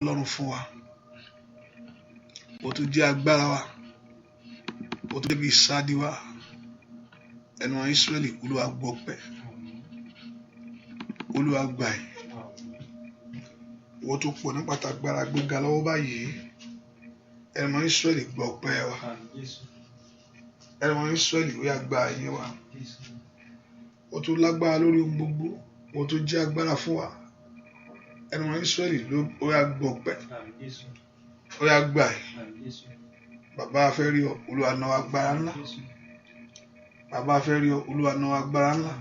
Ọlọ́run fún wa, ó tún jẹ́ agbára wa, ó tún débi ìsádi wa. Ẹnu àwọn Ísírẹ́lì, Olúwa gbọpẹ́, Olúwa gbà yìí. Wọ́n tún pọ̀ nípa tagbára gbéga lọ́wọ́ báyìí. Ẹnu àwọn Ísírẹ́lì gbọpẹ́ wa. Ẹnu àwọn Ísírẹ́lì ó yá gbà yín wa. Ó tún lágbára lórí ohun gbogbo, ó tún jẹ́ agbára fún wa. Ẹnu àwọn Ísírẹ́lì ló ó yá gbọpẹ́, ó yá gbà yìí. Bàbá a fẹ́ rí ọ, Olúwa náwó agbára ńlá. Bàbá a fẹ́ rí ọ, Olúwa náwó agbára ńlá.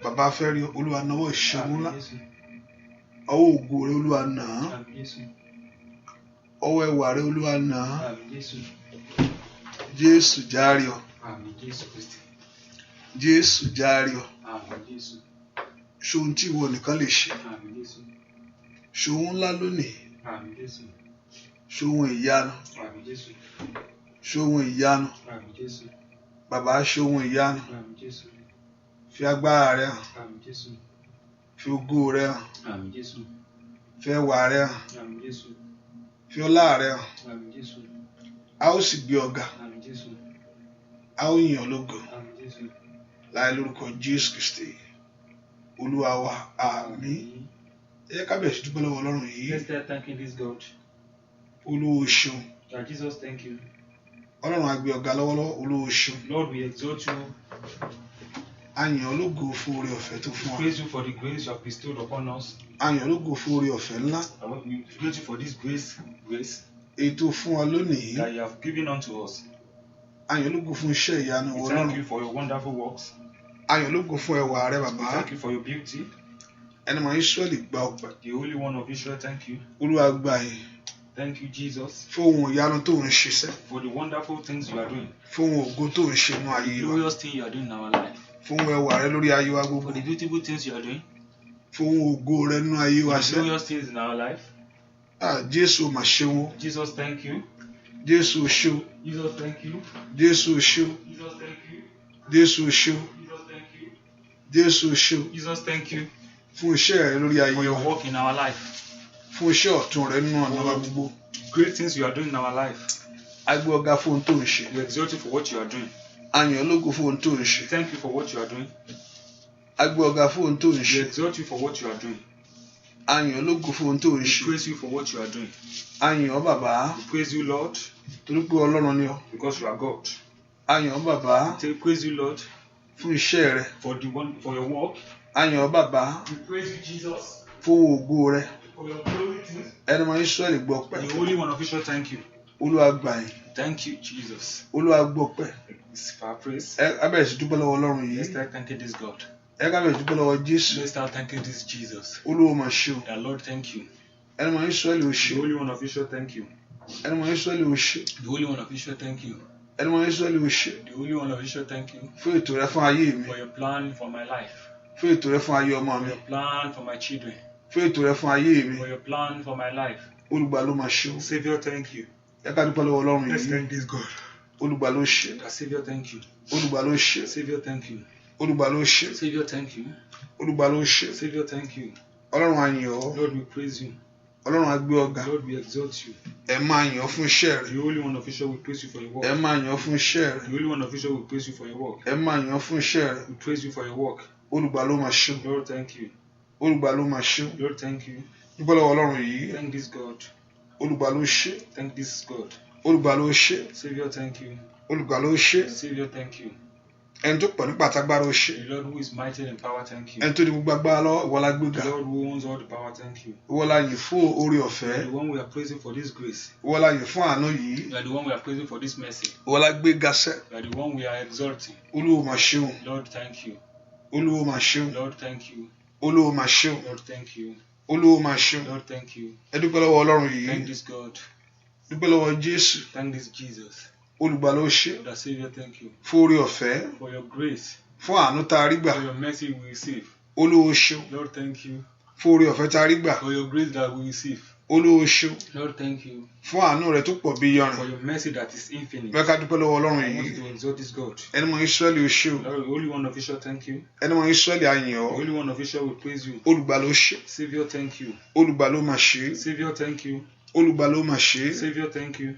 Bàbá a fẹ́ rí ọ, Olúwa náwó ìṣẹ́gun ńlá. Ọwọ́ ògo rẹ Olúwa nà án. Ọwọ́ ẹwà rẹ Olúwa nà án. Jésù járe ọ. Jésù járe ọ. Ṣohun tí ìwọ nìkan lè ṣe. Ṣohun ńlá lónìí. Ṣohun ìyanu. Ṣohun ìyanu. Bàbá ṣohun ìyanu. Fi agbára rẹ hàn. Fi ògo rẹ hàn. Fi ẹwà rẹ hàn. Fi ọlá rẹ hàn. A ó sì gbé ọ ga. A ó yìn ọ́ lógo. Láì lórúkọ Jésù Kristi Olúwa wa, àmín. Ẹ jẹ́ ká bẹ̀rẹ̀ sí dúpẹ́ lọ́wọ́ Ọlọ́run yìí. Let's start thanking this God. Olúwa ṣeun. Lord Jesus, thank you. Ọlọ́run á gbé ọ ga lọ́wọ́lọ́wọ́. Olúwa ṣeun. Lord, we exalt you. A yìn ọ́ lógo fún oore ọ̀fẹ́ tó fún wa. Praise you for the grace you have bestowed upon us. A yìn ọ́ lógo fún oore ọ̀fẹ́ ńlá. We praise you for this grace Èyí tó fún wa lónìí. that you have given unto us. A yìn ọ́ lógo fún iṣẹ́ ìyanu We Ọlọ́run. thank you for your wonderful works. A yìn ọ́ lógo fún ẹwà rẹ We bàbá. thank you for your beauty. Ẹni mọ̀ Ísírẹ́lì gba ọpẹ́. The Holy One of Israel, thank you. Olúwa gbà yín Thank you, Jesus, fún ohun ìyanu tó ń ṣiṣẹ́. for the wonderful things you are doing. Fún ohun ògo tó ń ṣe nínú For ayé the wa. glorious thing you are doing in our life. Fún ohun ẹwà rẹ lórí ayé wa For gbogbo. the beautiful things you are doing. Fún ohun ògo rẹ nínú ayé wa For the sẹ́. glorious things in our life. Jésù mà ṣeun o. Jesus, thank you. Jésù ṣe o. Jesus, thank you. Jésù ṣe o. Jesus, thank you. Jésù ṣe o. Jesus, thank you. Jésù ṣe o. Jesus, thank you Fún iṣẹ́ rẹ lórí ayé for your wa. work in our life. Fún iṣẹ́ ọ̀tun rẹ nínú ọ̀nà wa gbogbo. Great things you are doing in our life. A gbé ọ̀gá fún ohun tó ń ṣe. We exalt you for what you are doing. A yìn ọ́ lógo fún ohun tó ń ṣe. Thank you for what you are doing. A gbé ọ̀gá fún ohun tó ń We ṣe. exalt you for what you are doing. A yìn ọ́ lógo fún ohun tó ń We ṣe. praise you for what you are doing. A yìn ọ́ bàbá We praise you, Lord, torí pé Ọlọ́run ni ọ́. because you are God. A yìn ọ́ bàbá We praise you, Lord, fún iṣẹ́ rẹ. for your work. A yìn ọ́ bàbá We praise you, Jesus, fún ohun ògo rẹ. for your glory things. Ẹni mọ̀ Ísírẹ́lì gbọ́ pẹ́. The Holy One of Israel, thank you. Olúwa gbà yín. Thank you, Jesus. Olúwa gbọ́ pẹ́. It's for our praise. Ẹ ká bẹ̀rẹ̀ sí dúpẹ́ lọ́wọ́ Ọlọ́run yìí. Let's start thanking this God. Ẹ ká bẹ̀rẹ̀ sí dúpẹ́ lọ́wọ́ Jésù. Let's start thanking this Jesus. Olúwa mà ṣe o. The Lord, thank you. Ẹni mọ̀ Ísírẹ́lì ò ṣe. The Holy One of Israel, thank you. Ẹni mọ̀ Ísírẹ́lì ò ṣe. The Holy One of Israel, thank you. Ẹni mọ̀ Ísírẹ́lì ò ṣe. The Holy One of Israel, thank you Fún ètò rẹ fún ayé mi. for your plan for my life, Fún ètò rẹ fún ayé ọmọ for mi. your plan for my children, Fún ètò rẹ fún ayé mi. for your plan for my life. Olùgbà ló máa ṣe o. Savior, thank you. Ẹ ká dúpẹ́ lọ́wọ́ Ọlọ́run Let's yìí. thank this God. Olùgbà ló ṣe. The Savior, thank you. Olùgbà ló ṣe. Savior, thank you. Olùgbà ló ṣe. Savior, thank you. Olùgbà ló ṣe. Savior, thank you. Ọlọ́run á yìn ọ́. Lord, we praise you. Ọlọ́run á gbé ọ ga. Lord, we exalt you. Ẹ máa yìn ọ́ fún iṣẹ́ rẹ. The Holy One of Israel, we praise you for your Ẹ work. máa yìn ọ́ fún iṣẹ́ rẹ. The Holy One of Israel, we praise you for your work. Ẹ máa yìn ọ́ fún iṣẹ́ rẹ. We praise you for your work. Olùgbà ló máa ṣe o. Lord, thank you. Olùgbà ló máa ṣe o. Lord, thank you. Dúpẹ́ lọ́wọ́ Ọlọ́run yìí. Thank this God. Olùgbà ló ṣe. Thank this God. Olùgbà ló ṣe. Savior, thank you. Olùgbà ló ṣe. Savior, thank you. Ẹni tó pọ̀ nípa àtagbára ó ṣe. The Lord who is mighty in power, thank you. Ẹni tó ní gbogbo agbára lọ́wọ́ ìwọ la gbéga. The Lord who owns all the power, thank you. Ìwọ la yìn fún oore ọ̀fẹ́. The one we are praising for this grace. Ìwọ la yìn fún àánú yìí. You are the one we are praising for this mercy. Ìwọ la gbéga sẹ́. You are the one we are exalting. Olúwo mà ṣeun. Lord, thank you. Olúwo mà ṣeun. Lord, thank you. Olúwo mà ṣeun. Lord, thank you. Olúwo mà ṣeun. Lord, thank you. Ẹ dúpẹ́ lọ́wọ́ Ọlọ́run Thank yìí. this God. Dúpẹ́ lọ́wọ́ Jésù. Thank this Jesus. Olùgbà ló ṣe. The Savior, thank you. Fún oore ọ̀fẹ́. For your grace. Fún àánú tá a rí gbà. For your mercy we receive. Olúwo ṣeun. Lord, thank you. Fún oore ọ̀fẹ́ tá a rí gbà. For your grace that we receive. Olúwa o ṣeun Lord, thank you fún àánú rẹ tó pọ̀ bí for iyanrìn. your mercy that is infinite. Bẹ́ẹ̀ ká dúpẹ́ lọ́wọ́ Ọlọ́run I yìí. want you to exalt this God. Ẹni mọ Ísírẹ́lì o ṣé o. Lord, the Holy One of Israel, thank you. Ẹni mọ Ísírẹ́lì a yìn The ọ́. Holy One of Israel will praise you. Olùgbàlà o ṣé. Savior, thank you. Olùgbàlà o mà ṣe. Savior, thank you. Olùgbàlà o mà ṣe. Savior, thank you.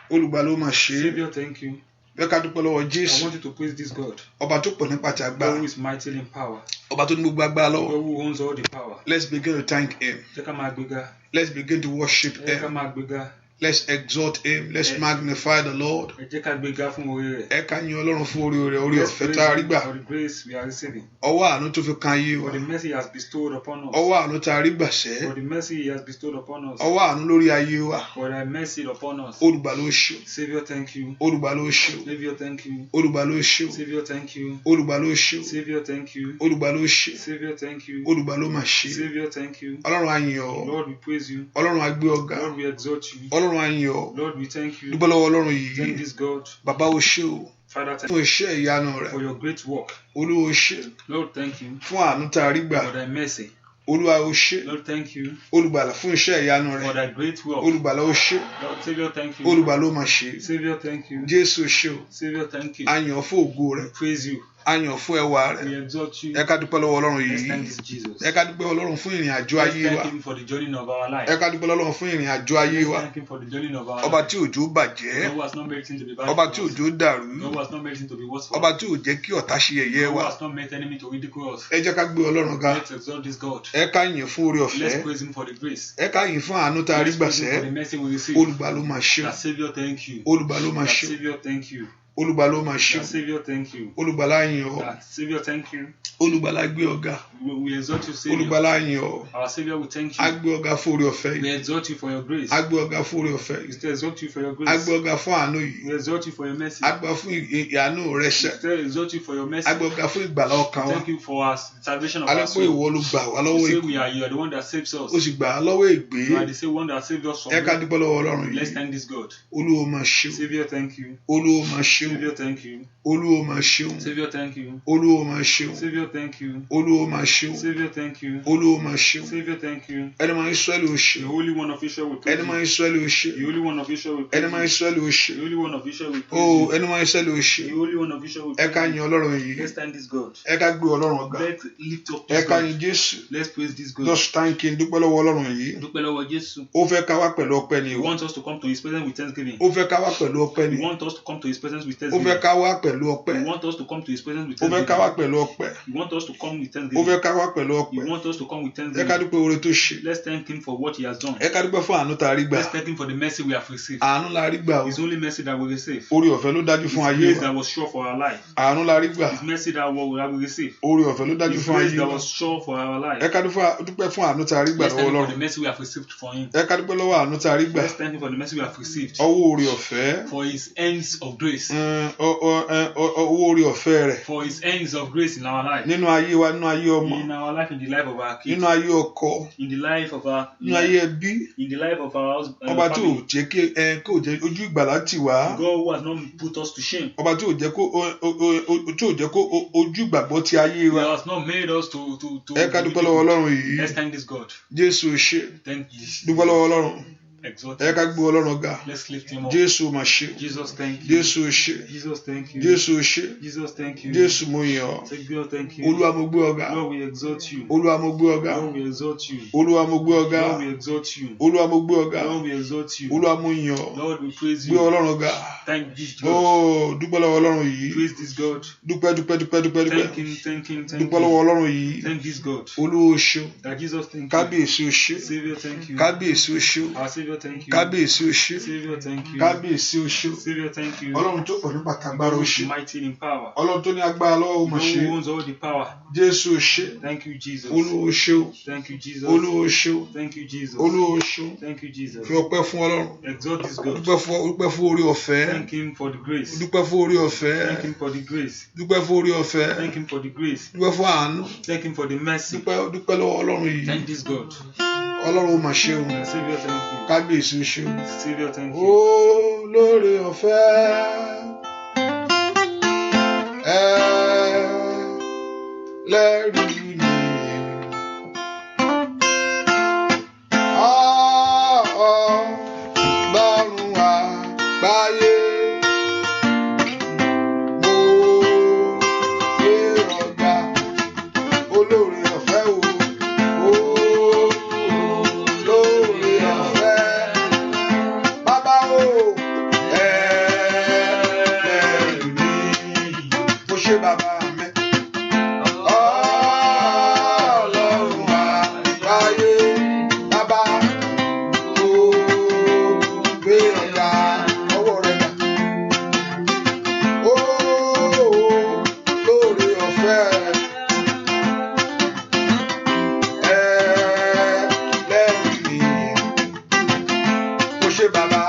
Olùgbàlà o mà ṣe. Savior, thank you. Bẹ́ẹ̀ ká dúpẹ́ lọ́wọ́ I Jésù. want you to praise this God. Ọba tó pọ̀ nípa ti God agbára. who is mighty in power. Ọba tó ní gbogbo agbára God lọ́wọ́. who owns all the power. Let's begin to thank him. Jẹ́ ká máa gbéga. Let's begin to worship Ẹ jẹ́ ká him. máa gbéga. Let's exalt him. Let's magnify the Lord. Ẹ jẹ́ ká gbéga fún oore rẹ̀. Ẹ ká yin Ọlọ́run fún orí rẹ̀, orí Let's ọ̀fẹ́ praise tá a rí him gbà. for the grace we are receiving. Ọwọ́ àánú tó fi kan ayé wa. For the mercy he has bestowed upon us. Ọwọ́ àánú tá a rí gbà sẹ́. For the mercy he has bestowed upon us. Ọwọ́ àánú lórí ayé wa. For thy mercy upon us. Olùgbàlà o ṣé o. Savior, thank you. Olùgbàlà o ṣé o. Savior, thank you. Olùgbàlà o ṣé o. Savior, thank you. Olùgbàlà o ṣé o. Savior, thank you. Olùgbàlà o ṣé. Savior, thank you. Olùgbàlà o mà ṣe. Savior, thank you. Ọlọ́run a yìn ọ́. Lord, we praise you. Ọlọ́run a gbé ọ̀gá. Lord, we exalt you. Ọlọ́run a yìn ọ́. Lord, we thank you. Dúpẹ́ lọ́wọ́ Ọlọ́run Thank yìí. this God. Bàbá o ṣé o. Father, thank Fún you iṣẹ́ ìyanu rẹ̀. for your great work. Olúwa o ṣé. Lord, thank you Fún àánú tá a rí gbà. for thy mercy. Olúwa o ṣé. Lord, thank you Olùgbàlà fún iṣẹ́ ìyanu for rẹ̀. thy great work. Olùgbàlà o ṣé. Lord, Savior, thank you. Olùgbàlà o mà ṣe. Savior, thank you. Jésù o ṣé o. Savior, thank you. A yìn ọ́ fún ògo rẹ̀. We praise you. A yìn ọ́ fún ẹwà rẹ̀. We exalt you. Ẹ ká dúpẹ́ lọ́wọ́ Ọlọ́run Let's yìí. thank this Jesus. Ẹ ká dúpẹ́ Ọlọ́run fún ìrìn àjò Let's ayé wa. thank him for the journey of our life. Ẹ ká dúpẹ́ Ọlọ́run fún ìrìn àjò ayé Let's wa. thank him for the journey of our Ọba life. tí òjò bàjẹ́. God who has not made it to be bad. Ọba tí òjò dàrú. God who has not made it to be worse for Ọba us. tí ò jẹ́ kí ọ̀tá ṣe yẹ̀yẹ́ God who wa. has not made enemy to ridicule us. Ẹ jẹ́ ká gbé Ọlọ́run ga. Let's exalt this God. Ẹ ká yìn fún oore ọ̀fẹ́. Let's praise him for the grace. Ẹ ká yìn fún àánú tá a rí Let's gbà praise him sẹ́. for the mercy we receive. Olùgbà ló máa ṣe o. That Savior, thank you. Olùgbà ló máa That ṣe o. Savior, thank you. Olùgbà ló máa ṣe o. That Savior, thank you. Olùgbàlà yìn ọ́. That Savior, thank you. Olùgbàlà gbé ọ̀gá. We exalt you, Savior. Olùgbàlà yìn ọ́. Our Savior, we thank A you. gbé ọ̀gá fún oore ọ̀fẹ́ We yìí. exalt you for your grace. A gbé ọ̀gá fún oore ọ̀fẹ́ We yìí. still exalt you for your A grace. gbé ọ̀gá fún àánú yìí. We exalt you for your mercy. A gbé fún ìyanu rẹ We ṣẹ. still exalt you for your mercy. A gbé ọ̀gá fún ìgbàlà ọkàn wa. Thank you for our salvation of A lè our pé soul. ìwọ ló gbà wá lọ́wọ́ You say ikú. you are the one that saves us. O sì gbà á lọ́wọ́ ègbé. You are the same one that saved us from Ẹ ká death. dúpẹ́ lọ́wọ́ Ọlọ́run Let's yìí. thank this God. Olúwa máa ṣe o. Savior, thank you. Olúwa máa ṣe o. Savior, thank you. Olúwa máa ṣe o. Savior, thank you. Olúwa máa ṣe o. Savior, thank you. Olúwa máa ṣe o. Savior, thank you. Olúwa máa ṣe o. Savior, thank you. Ẹni máa Ísírẹ́lì ó ṣe. The Holy One of Israel will praise Ẹni máa you. Ísírẹ́lì ó ṣe. The Holy One of Israel will praise Ẹni máa you. Ísírẹ́lì ó ṣe. The Holy One of Israel will O praise you. ẹni máa Ísírẹ́lì ó ṣe. The Holy One of Israel will Ẹ ká praise yin you. Ọlọ́run yìí. Let's thank this God. Ẹ ká gbé Ọlọ́run ọ̀gá. Let's lift up Ẹ this ká God. yin Jésù. Let's praise this God. Just thank him. Dúpẹ́ lọ́wọ́ Ọlọ́run yìí. Dúpẹ́ lọ́wọ́ Jésù. Ó fẹ́ ká wá pẹ̀lú ọpẹ́ ni He o. wants us to come to his presence with thanksgiving. Ó fẹ́ ká wá pẹ̀lú ọpẹ́ He ni. wants us to come to his presence with Ó fẹ́ thanksgiving. ká wá pẹ̀lú ọpẹ́. He wants us to come to his presence with Ó fẹ́ ká wá thanksgiving. pẹ̀lú ọpẹ́. He wants us to come with Ó thanksgiving. fẹ́ ká wá pẹ̀lú He ọpẹ́. wants us to come with Ẹ ká thanksgiving. dúpẹ́ oore tó ṣe. Let's thank him for what he has done. Ẹ ká dúpẹ́ fún àánú tá a rí gbà. Let's thank him for the mercy we have received. Àánú la rí gbà o. His only mercy that we receive. Oore ọ̀fẹ́ ló dájú His fún ayé grace wa. that was sure for our life. Àánú la rí gbà. His mercy that we receive. Oore ọ̀fẹ́ ló dájú His fún grace ayé that wa. was sure for our life. Ẹ ká dúpẹ́ fún àánú tá a rí gbà Let's thank lọ́wọ́ him for the Ọlọ́run. mercy we have received for him. Ẹ ká dúpẹ́ lọ́wọ́ àánú tá a rí gbà. Let's thank him for the mercy we have received. Ọwọ́ oore ọ̀fẹ́. For his ends of grace. Ọwọ́ oore ọ̀fẹ́ rẹ̀. For his ends of grace in our life. Nínú ayé wa, nínú ayé ọmọ. In our life, in the life of our kids. Nínú ayé ọkọ. In the life of our Nínú ayé ẹbí. in the life of our husband. Ọba tí ò jẹ́ kó jẹ́ ojú ìgbàlà tì wá. God who has not put us to shame. Ọba tí ò jẹ́ kó ojú ìgbàgbọ́ ti ayé He wa. has not made us to Ẹ ká dúpẹ́ lọ́wọ́ Ọlọ́run yìí. Let's thank this God. Jésù ò ṣe. Thank this. Dúpẹ́ lọ́wọ́ Ọlọ́run. Exalt Ẹ him. ká gbé Ọlọ́run ga. Let's lift him up. Jésù mà ṣe. Jesus, thank you. Jésù ò ṣe. Jesus, thank you. Jésù ò ṣe. Jesus, thank you. Jésù mo yìn ọ́. Say, God, thank you. Olúwa mo gbé ọ ga. Lord, we exalt you. Olúwa mo gbé ọ ga. Lord, we exalt you. Olúwa mo gbé ọ ga. Lord, we exalt you. Olúwa mo gbé ọ ga. Lord, we exalt you. Olúwa mo yìn ọ́. Lord, we praise Gbé you. Ọlọ́run ga. Thank this Ó God. dúpẹ́ lọ́wọ́ Ọlọ́run yìí. Praise this God. Dúpẹ́. Thank him, thank him, thank Dúpẹ́ lọ́wọ́ him. Ọlọ́run yìí. Thank this God. Olúwa o ṣeun. That Jesus, thank you. Kábíyèsí o ṣe. Savior, thank you. Kábíyèsí o ṣeun. Our Savior, thank you. Kábíyèsí o ṣe. Savior, thank you. Kábíyèsí o ṣeun. Savior, thank you. Ọlọ́run tó pọ̀ nípa tàgbára God o who is ṣe. mighty in power. Ọlọ́run tó ní agbára lọ́wọ́ o mà God ṣe. who owns all the power. Jésù o ṣe. Thank you, Jesus. Olúwa o ṣeun. Thank you, Jesus. Olúwa o ṣeun. Thank you, Jesus. Olúwa o ṣeun. Thank you, Jesus. Fi ọpẹ́ fún Ọlọ́run. Exalt this God. Dúpẹ́ fún orí ọ̀fẹ́. Thank him for the grace. Dúpẹ́ fún orí ọ̀fẹ́. Thank him for the grace. Dúpẹ́ fún orí ọ̀fẹ́. Thank him for the grace. Dúpẹ́ fún àánú. Thank him for the mercy. Dúpẹ́ lọ́wọ́ Ọlọ́run yìí. Thank this God. Ọlọ́run ó mà ṣe o. Savior, thank you. Kábíyèsí o ṣe o. Savior, thank you. Ó lóore ọ̀fẹ́. Lẹ́rìí ni. ṣe bàbá.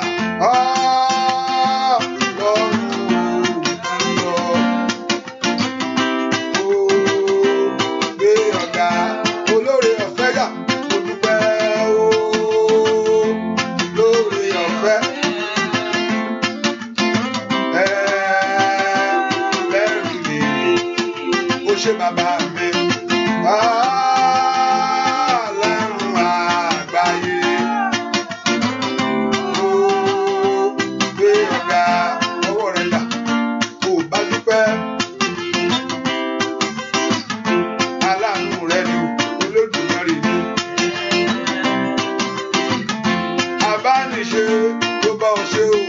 Ṣé bàbá mi Ọlọ́run àgbáyé ó gbé ọ̀gá ọwọ́ rẹ̀ dà kó bá dúpẹ́ aláàánú rẹ̀ ni Olódùmarè ni abániṣe tó bá ọ ṣe o.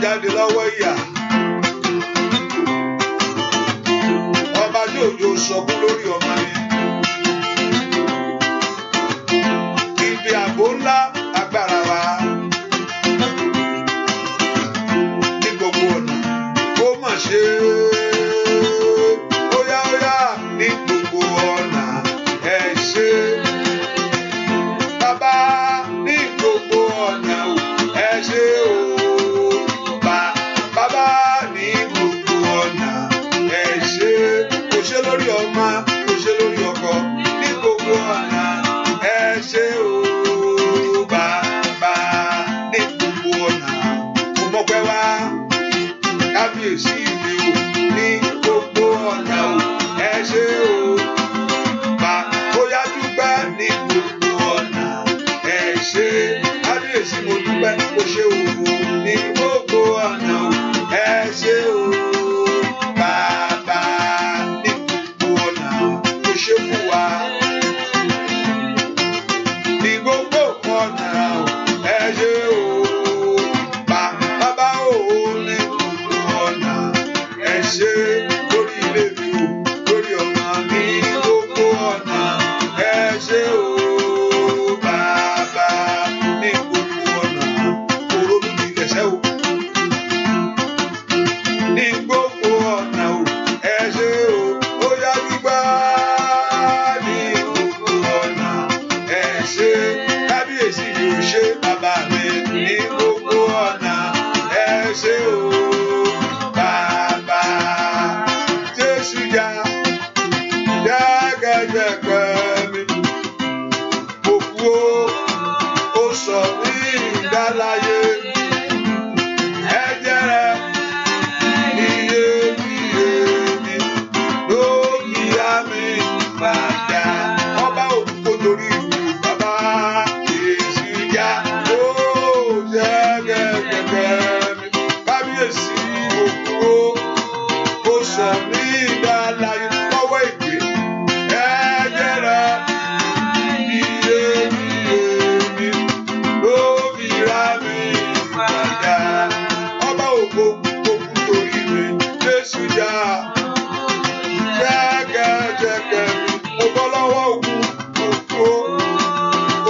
Jáde lọ́wọ́ ìyà ọba tí òjò sọkún lórí ọmọ yẹn ibi ààbò ńlá agbára wa ní gbogbo ọ̀nà ó mà ṣe óyá ní gbogbo ọ̀nà ẹ ṣe bàbá ní gbogbo ọ̀nà ẹ ṣe o. Lórí ọmọ kò ṣe lórí ọkọ ní gbogbo ọ̀nà ẹ ṣe o bàbá ní gbogbo ọ̀nà mo mọ̀pẹ́ wá kábíyèsí mi o ní gbogbo ọ̀nà o ẹ ṣe o bóyá dúpẹ́ ní gbogbo ọ̀nà ẹ ṣe kábíyèsí mo dúpẹ́ mo ṣe o ní gbogbo ọ̀nà o ẹ ṣe o. Ṣe fún wa ní gbogbo ọ̀nà ẹ ṣe o bàbá o ní gbogbo ọ̀nà ẹ ṣe lórí ilé mi o lórí ọmọ ní gbogbo ọ̀nà ẹ ṣe o bàbá ní gbogbo ọ̀nà òróró mi lẹ̀ṣẹ̀ o ní gbogbo ọ̀nà o ẹ ṣe o ó yá gbígbá. Ṣe bàbá mi ní gbogbo ọ̀nà ẹ ṣe o bàbá Jésù já jágẹ́jẹ́pẹ́. padà. Ọba òkú torí ìlú bàbá Jésù já. Ó jẹ́gẹ́gẹ́gẹ́ mi. Kábíyèsí òkú ó sọ mí ìdálàyé lọ́wọ́ ìgbé. Ẹ̀jẹ̀ rẹ̀ iyebíye mi ló fi ra mi padà. Ọba òkú torí mi Jésù já. Jẹ́gẹ́jẹ́gẹ́ mi mo bọ́ lọ́wọ́ òkú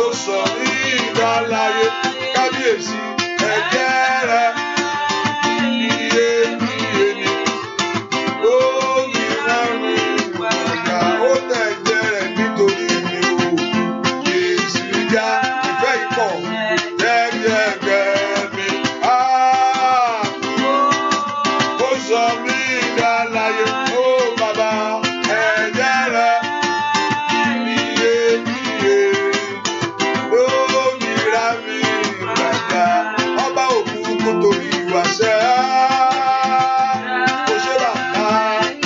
ó sọ mí ìdálàyé. Kábíyèsí ẹ̀jẹ̀ rẹ̀ iyebíye mi ó fi ra mi padà. Ó tẹ̀jẹ̀ rẹ̀ nítorí mi o. Jésù já ìfẹ́ ikọ̀ jẹ́gẹ́gẹ́ mi. Ó sọ mí ìdálàyé. Ó bàbá ẹ̀jẹ̀ rẹ̀ iyebíye ló fi ra mi padà. Ọba òkú kò torí ìwà sẹ́. Kò ṣe bàbá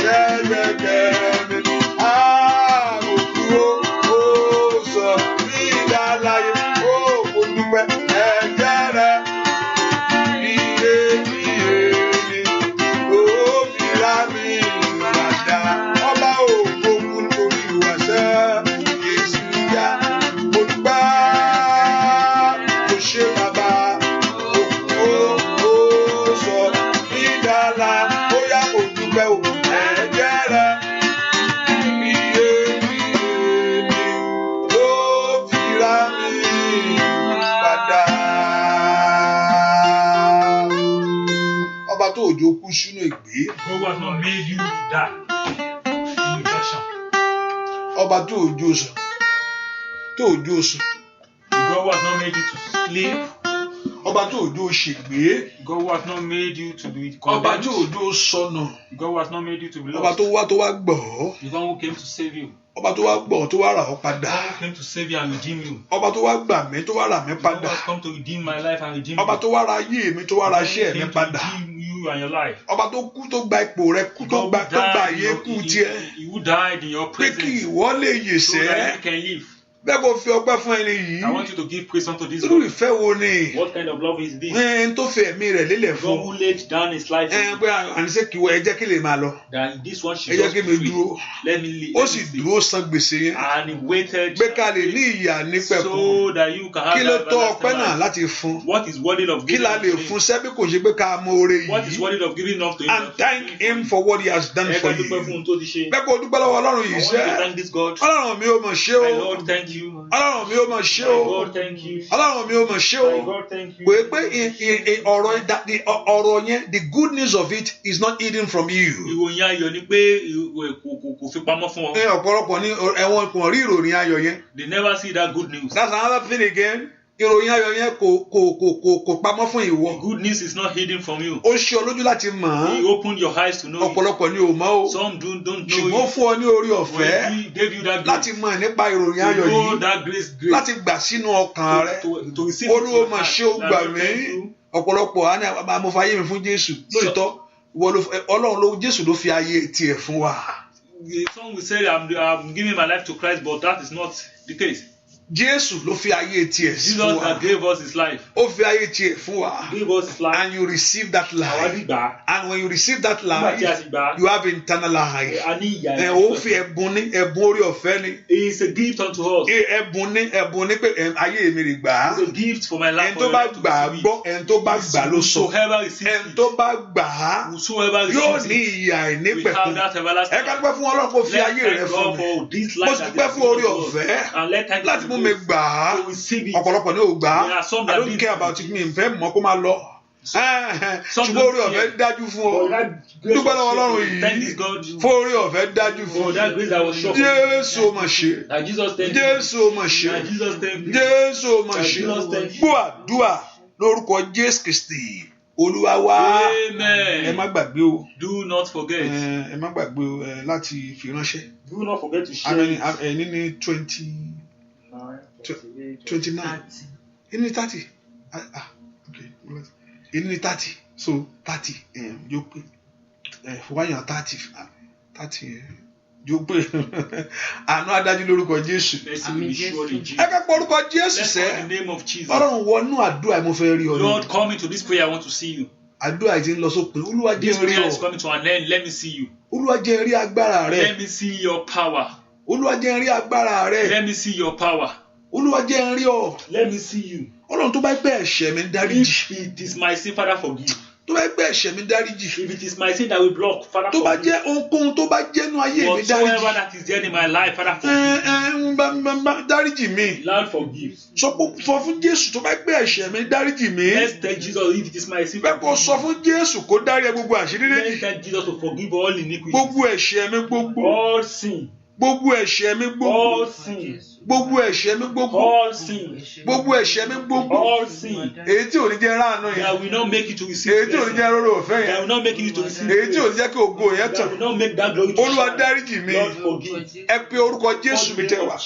jẹ́gẹ́gẹ́ mi. Òkú ó sọ mí ìdálàyé. Ó mo dúpẹ́ ẹ̀jẹ̀ rẹ̀ iyebíye mi ló fi ra mi padà. Ọba òkú kò torí ìwà sẹ́. Jésù já mo dúpẹ́. Kò ṣe bàbá òkú ó sọ mí ìdálà. Ó yá mo dúpẹ́ o. Ẹ̀jẹ̀ rẹ̀ iyebíye mi ló fi ra mi padà. Ọba tó òjò kú sínú ìgbé. God has not made you to die in rejection. Ọba tó òjò sùn. Tó òjò sùn. God has not made you to sleep. Ọba tó òjò ṣègbé. God has not made you to be Ọba tó condemned. òjò sọnù. God has not made you to be Ọba lost. tó wá gbọ́ ọ́. The one who came to save you. Ọba tó wá gbọ́ ọ́ tó wá rà ọ́ The padà. one who came to save you and redeem you. Ọba tó wá gbà mí tó wá rà mí The one who padà. has come to redeem my life and redeem Ọba you. tó wá ra ayé mi tó wá ra The one iṣẹ́ who mi came to padà. redeem you and your life. Ọba tó kú tó gba ipò rẹ kú tó God gba who died in ayé your- kú tiẹ̀. he who died in your Pé kí presence ìwọ lè yè so that sẹ́. you can live. Bẹ́ẹ̀ kò fi ọpẹ́ fún ẹni yìí. I want you to give praise unto this Irú God. ìfẹ́ wo ni? What kind of love is this? Ẹn tó fi ẹ̀mí rẹ̀ lélẹ̀ God fún. who laid down his life Ẹn for pé àníṣe kí wọ́n ẹ jẹ́ kí lè máa lọ. that this one Ẹ should jẹ́ just kí be mi free. dúró. Let me leave. Ó sì dúró san gbèsè yẹn. And he waited Pé ká lè ní ìyà nípẹ̀kun. so that you can have Kí ló that tó everlasting ọpẹ́ náà life. láti fún? What is worthy of Kí giving la unto lè him? fún sẹ́bí kò ṣe pé ká mọ oore What is yìí? worthy of giving up to him? And thank him for what he has done Ẹ for ká dúpẹ́ fún you. ohun tó ti ṣe. Bẹ́ẹ̀ kó o dúpẹ́ lọ́wọ́ Ọlọ́run I yìí want to sẹ́. thank this God. Ọlọ́run mi ò mọ̀ ṣe My o. Lord, thank you. Ọlọ́run mi ò mọ̀ ṣe My o. God, thank you. Ọlọ́run mi ò mọ̀ ṣe o. My God, thank you. Pé ọ̀rọ̀ yẹn, the good news of it is not hidden from you. Ìròyìn ayọ̀ ni pé kò fi pamọ́ fún ọ. Ọ̀pọ̀lọpọ̀ ní ẹ̀wọ̀n kò rí ìròyìn ayọ̀ yẹn. They never see that good news. That's another thing again. Ìròyìn ayọ̀ yẹn kò pamọ́ fún The ìwọ. good news is not hidden from you. Ó ṣe ọ lójú láti mọ̀ He ọ́. opened your eyes to know it. Ọ̀pọ̀lọpọ̀ ni ò mọ̀ o. Some don't know Ṣùgbọ́n ó it. fún ọ ní orí ọ̀fẹ́ When he gave you that láti grace, mọ̀ nípa ìròyìn to ayọ̀ know yìí. that grace, Láti gbà sínú ọkàn rẹ. to receive it in Olúwo your mà heart. ṣe ó gbà That mí. thank you. Ọ̀pọ̀lọpọ̀ á ní àmọ́fáyé mi fún Jésù. Lóòótọ́ Ọlọ́run ló Jésù ló fi ayé tiẹ̀ fún wa. Some will say I'm giving my life to Christ, but that is not the case. Jésù ló fi ayé tiẹ̀ Jesus fún wa. that gave us his life. Ó fi ayé tiẹ̀ fún wa. Gave us his life. And you receive that Àwa life. dìgbà. And when you receive that Nígbà tí a life, sì gbà. you have eternal life. A ní ìyà Ó fi ẹ̀bùn orí ọ̀fẹ́ ni. It is a gift unto us. Ẹ̀bùn ní pé ayé mi rè gbà á. It's a gift for my life. Ẹni tó bá gbà á gbọ́, ẹni tó bá gbà á ló sọ. Whosoever receives Ẹni it. tó bá gbà á Whosoever yóò receives ní it. ìyà We have àìnípẹ̀kun. that everlasting Ẹ ká life. dúpẹ́ fún Ọlọ́run kó fi Let's ayé rẹ̀ thank fún God mi. for this Mo life sì that dúpẹ́ is fún orí given to us. ọ̀fẹ́ And let thank láti you mú to mi God gbà á. to receive it. Ọ̀pọ̀lọpọ̀ ní ò gbà There are some á. I that don't didn't. care about it, mi ń fẹ́ mọ̀ kó máa lọ. Ṣùgbọ́n orí ọ̀fẹ́ dájú fún ọ. For that grace Dúpẹ́ lọ́wọ́ of Ọlọ́run faith, thank this yìí. God Fún orí ọ̀fẹ́ dájú fún for that ọ. grace that was sure for Jésù ó mà ṣe. that Jesus thank you. Jésù ó mà ṣe. That Jesus thank you. Jésù ó mà ṣe. Jesus thank you. Gbọ́ àdúrà lórúkọ Jésù Kristi. Olúwa wá. Amen. Ẹ má gbàgbé o. Do not forget. Ẹ má gbàgbé o láti fi ránṣẹ́. Do not forget to share. Ẹni ní 29. Ẹni ní 30. Okay. Ẹni ní 30. So 30 yóò pé. Wáyàn 30. jó pé àánú adájú lórúkọ Jésù. Mercy will be surely in Jesus. ẹ ká pọ orúkọ Jésù Let's sẹ́. call the name of Jesus. Ọlọ́run wọnú àdúrà mo fẹ́ rí ọ ní. Lord, come into this prayer. I want to see you. Àdúrà yìí ti ń lọ sópin. Olúwa jẹ́ This n rí prayer is ọ. coming to an end. Let me see you. Olúwa jẹ́ n rí agbára rẹ. Let me see your power. Olúwa jẹ́ n rí agbára rẹ. Let me see your power. Olúwa jẹ́ n rí ọ. Let me see you. Ọlọ́run tó bá gbé ẹ̀ṣẹ̀ mi dáríjì. If it is my sin, Father, forgive. Tó bá gbé ẹ̀ṣẹ̀ mi dáríjì. If it is my sin that will block, Father, Tó bá forgive. jẹ́ ohunkóhun tó bá jẹ́nu ayé mi Whatsoever dáríjì. that is there in my life, Father, forgive. Dáríjì mi. Lord, forgive. Sọ fún Jésù tó bá gbé ẹ̀ṣẹ̀ mi dáríjì mi. Let's tell Jesus if it is my sin. Bẹ́ẹ̀ kó sọ fún Jésù kó dárí ẹ gbogbo àṣírí Let's lẹ́yìn. tell Jesus to forgive all iniquities. Gbogbo ẹ̀ṣẹ̀ mi gbogbo. All sin. Gbogbo ẹ̀ṣẹ̀ mi gbogbo. All sin. Gbogbo ẹ̀ṣẹ̀ mi gbogbo. All sin. Gbogbo ẹ̀ṣẹ̀ mi gbogbo. All sin. Èyí tí ò ní jẹ́ ráàánú yẹn. That will not make it to receive Èyí tí ò ní blessing. jẹ́ róró òfẹ́ That yẹn. will not make it to receive Èyí tí ò ní grace. jẹ́ kí ògo yẹn tàn. That will not make that glory to Olúwa shine. dáríjì mi. Lord, forgive. Ẹ pe orúkọ Jésù mi tẹ̀ wá.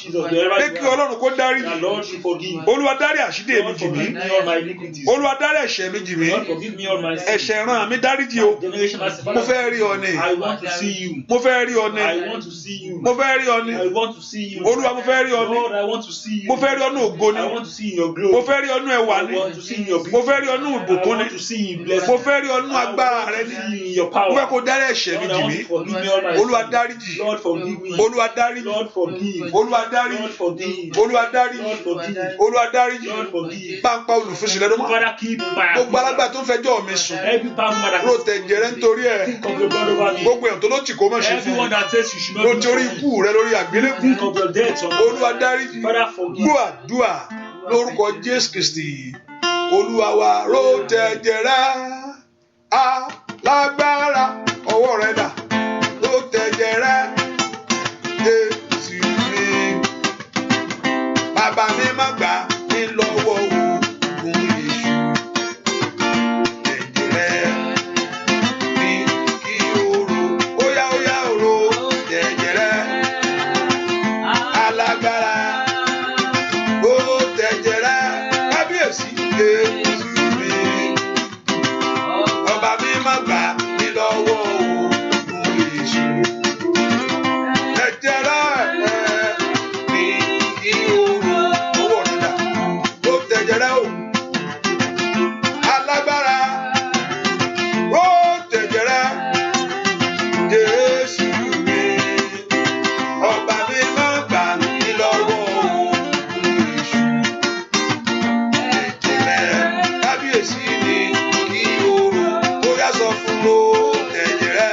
Pé kí Ọlọ́run kó dáríjì. That Lord should forgive. Olúwa dárí àṣírí èmi Lord, jì mí. forgive me all my iniquities. Olúwa dárí ẹ̀ṣẹ̀ mi jì mí. Lord, forgive me all my sins. Ẹ̀ṣẹ̀ ràn mí dáríjì o. Generation has Mo fẹ́ rí ọ ni. I want to see you. Mo fẹ́ rí ọ ni. I want to see you. Mo fẹ́ rí ọ ni. I want to see you. Olúwa mo fẹ́ rí ọ ni. Lord, I want to see you. Mo fẹ́ rí ọ ní ògo ni. I want to see in your glory. Mo fẹ́ rí ọ ní ẹwà I ni. want to see in your beauty. Mo fẹ́ rí ọ ní ìbùkún I ni. want to see in blessing. Mo fẹ́ rí ọ ní agbára rẹ I ni. want to see in your Mo power. fẹ́ kó dárí ẹ̀ṣẹ̀ mi Lord, I jì want mí. to forgive me all my Olúwa sins. dáríjì. Lord, forgive me. Olúwa dáríjì. Lord, forgive. Olúwa dáríjì. Lord, forgive. Olúwa dáríjì. Lord, forgive. Olúwa dáríjì. Lord, forgive. Pápá olùfisílẹ̀ ló mọ̀. Father, keep my Gbogbo alágbà tó ń fẹjọ́ mi sùn. every power that Ro tẹ̀jẹ̀ rẹ nítorí ẹ̀. think of your blood over me. Gbogbo èèyàn tó ló tì kó mọ̀ ṣe fún Everyone mi. that says you should not Ro do torí something. ikú rẹ lórí àgbélébùú. Think of your death on me. Olúwa dáríjì. Father, forgive. Gbọ́ àdúrà lórúkọ Jésù Kristi. Olúwa wa ro tẹ̀jẹ̀ rẹ. Alágbára ọwọ́ rẹ dà. Ro tẹ̀jẹ̀ rẹ. Jésù mi. Bàbá mi má gbà mí lọ́wọ́ ogun èṣù. Tẹ̀jẹ̀ rẹ ní kí o ro. Óyá óyá o ro tẹ̀jẹ̀ rẹ. Alágbára ó tẹ̀jẹ̀ rẹ. Kábíyèsí Jésù mi. Ọba mi má gbà mí lọ́wọ́ ogun èṣù. Tẹ̀jẹ̀ rẹ ní kí o ro. Owó rẹ dà. Ó tẹ̀jẹ̀ rẹ o. Alágbára ó tẹ̀jẹ̀ rẹ. Jésù mi. Ọba mi má gbà mí lọ́wọ́ ogun èṣù. Tẹ̀jẹ̀ rẹ. Kábíyèsí ni kí o ro. Ó yá sọ fún o tẹ̀jẹ̀ rẹ.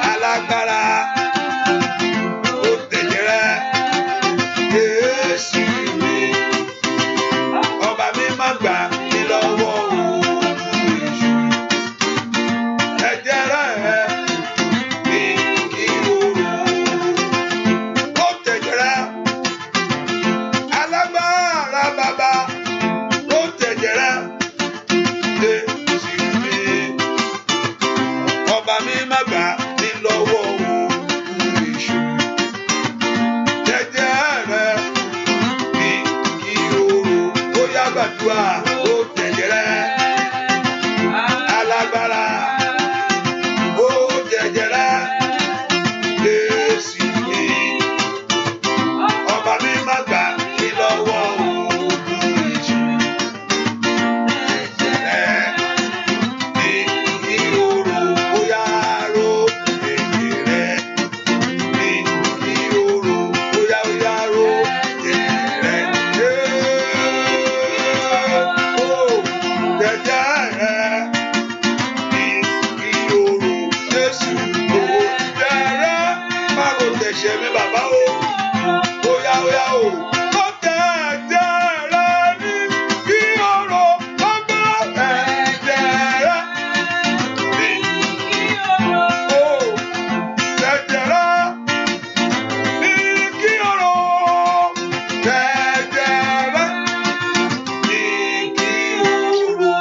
Alágbára ó tẹ̀jẹ̀ rẹ. Jésù mi. Ọba mi má gbà mí lọ́wọ́ ogun èṣù. Tẹ̀jẹ̀ rẹ ní kí o ro. Ó tẹ̀jẹ̀ rẹ. Alágbára bàbá ó tẹ̀jẹ̀ rẹ. Jésù mi. Ọba mi má gbà mí lọ́wọ́ ogun èṣù. Tẹ̀jẹ̀ rẹ ní kí o ro. Ó yá gbàdúrà ó tẹ̀jẹ̀ rẹ. Alágbára ó tẹ̀jẹ̀ rẹ. Jésù mi. Ọba mi má gbà mí lọ́wọ́ ogun èṣù. Tẹ̀jẹ̀ rẹ ní kí o ro. Ó yá ro tẹ̀jẹ̀ rẹ ní kí o ro. Ó yá ro tẹ̀jẹ̀ rẹ. Tẹ̀jẹ̀ rẹ ní kí o ro. Jésù owó tẹ̀rẹ̀ má ro tẹ̀ṣẹ̀ mi bàbá o. Ó yá o. Ó tẹ̀jẹ̀ rẹ ní kí o ro. Ó gbọ́ tẹ̀jẹ̀ rẹ ní o. Tẹ̀jẹ̀ rẹ ní kí o ro. Tẹ̀jẹ̀ rẹ ní kí o ro.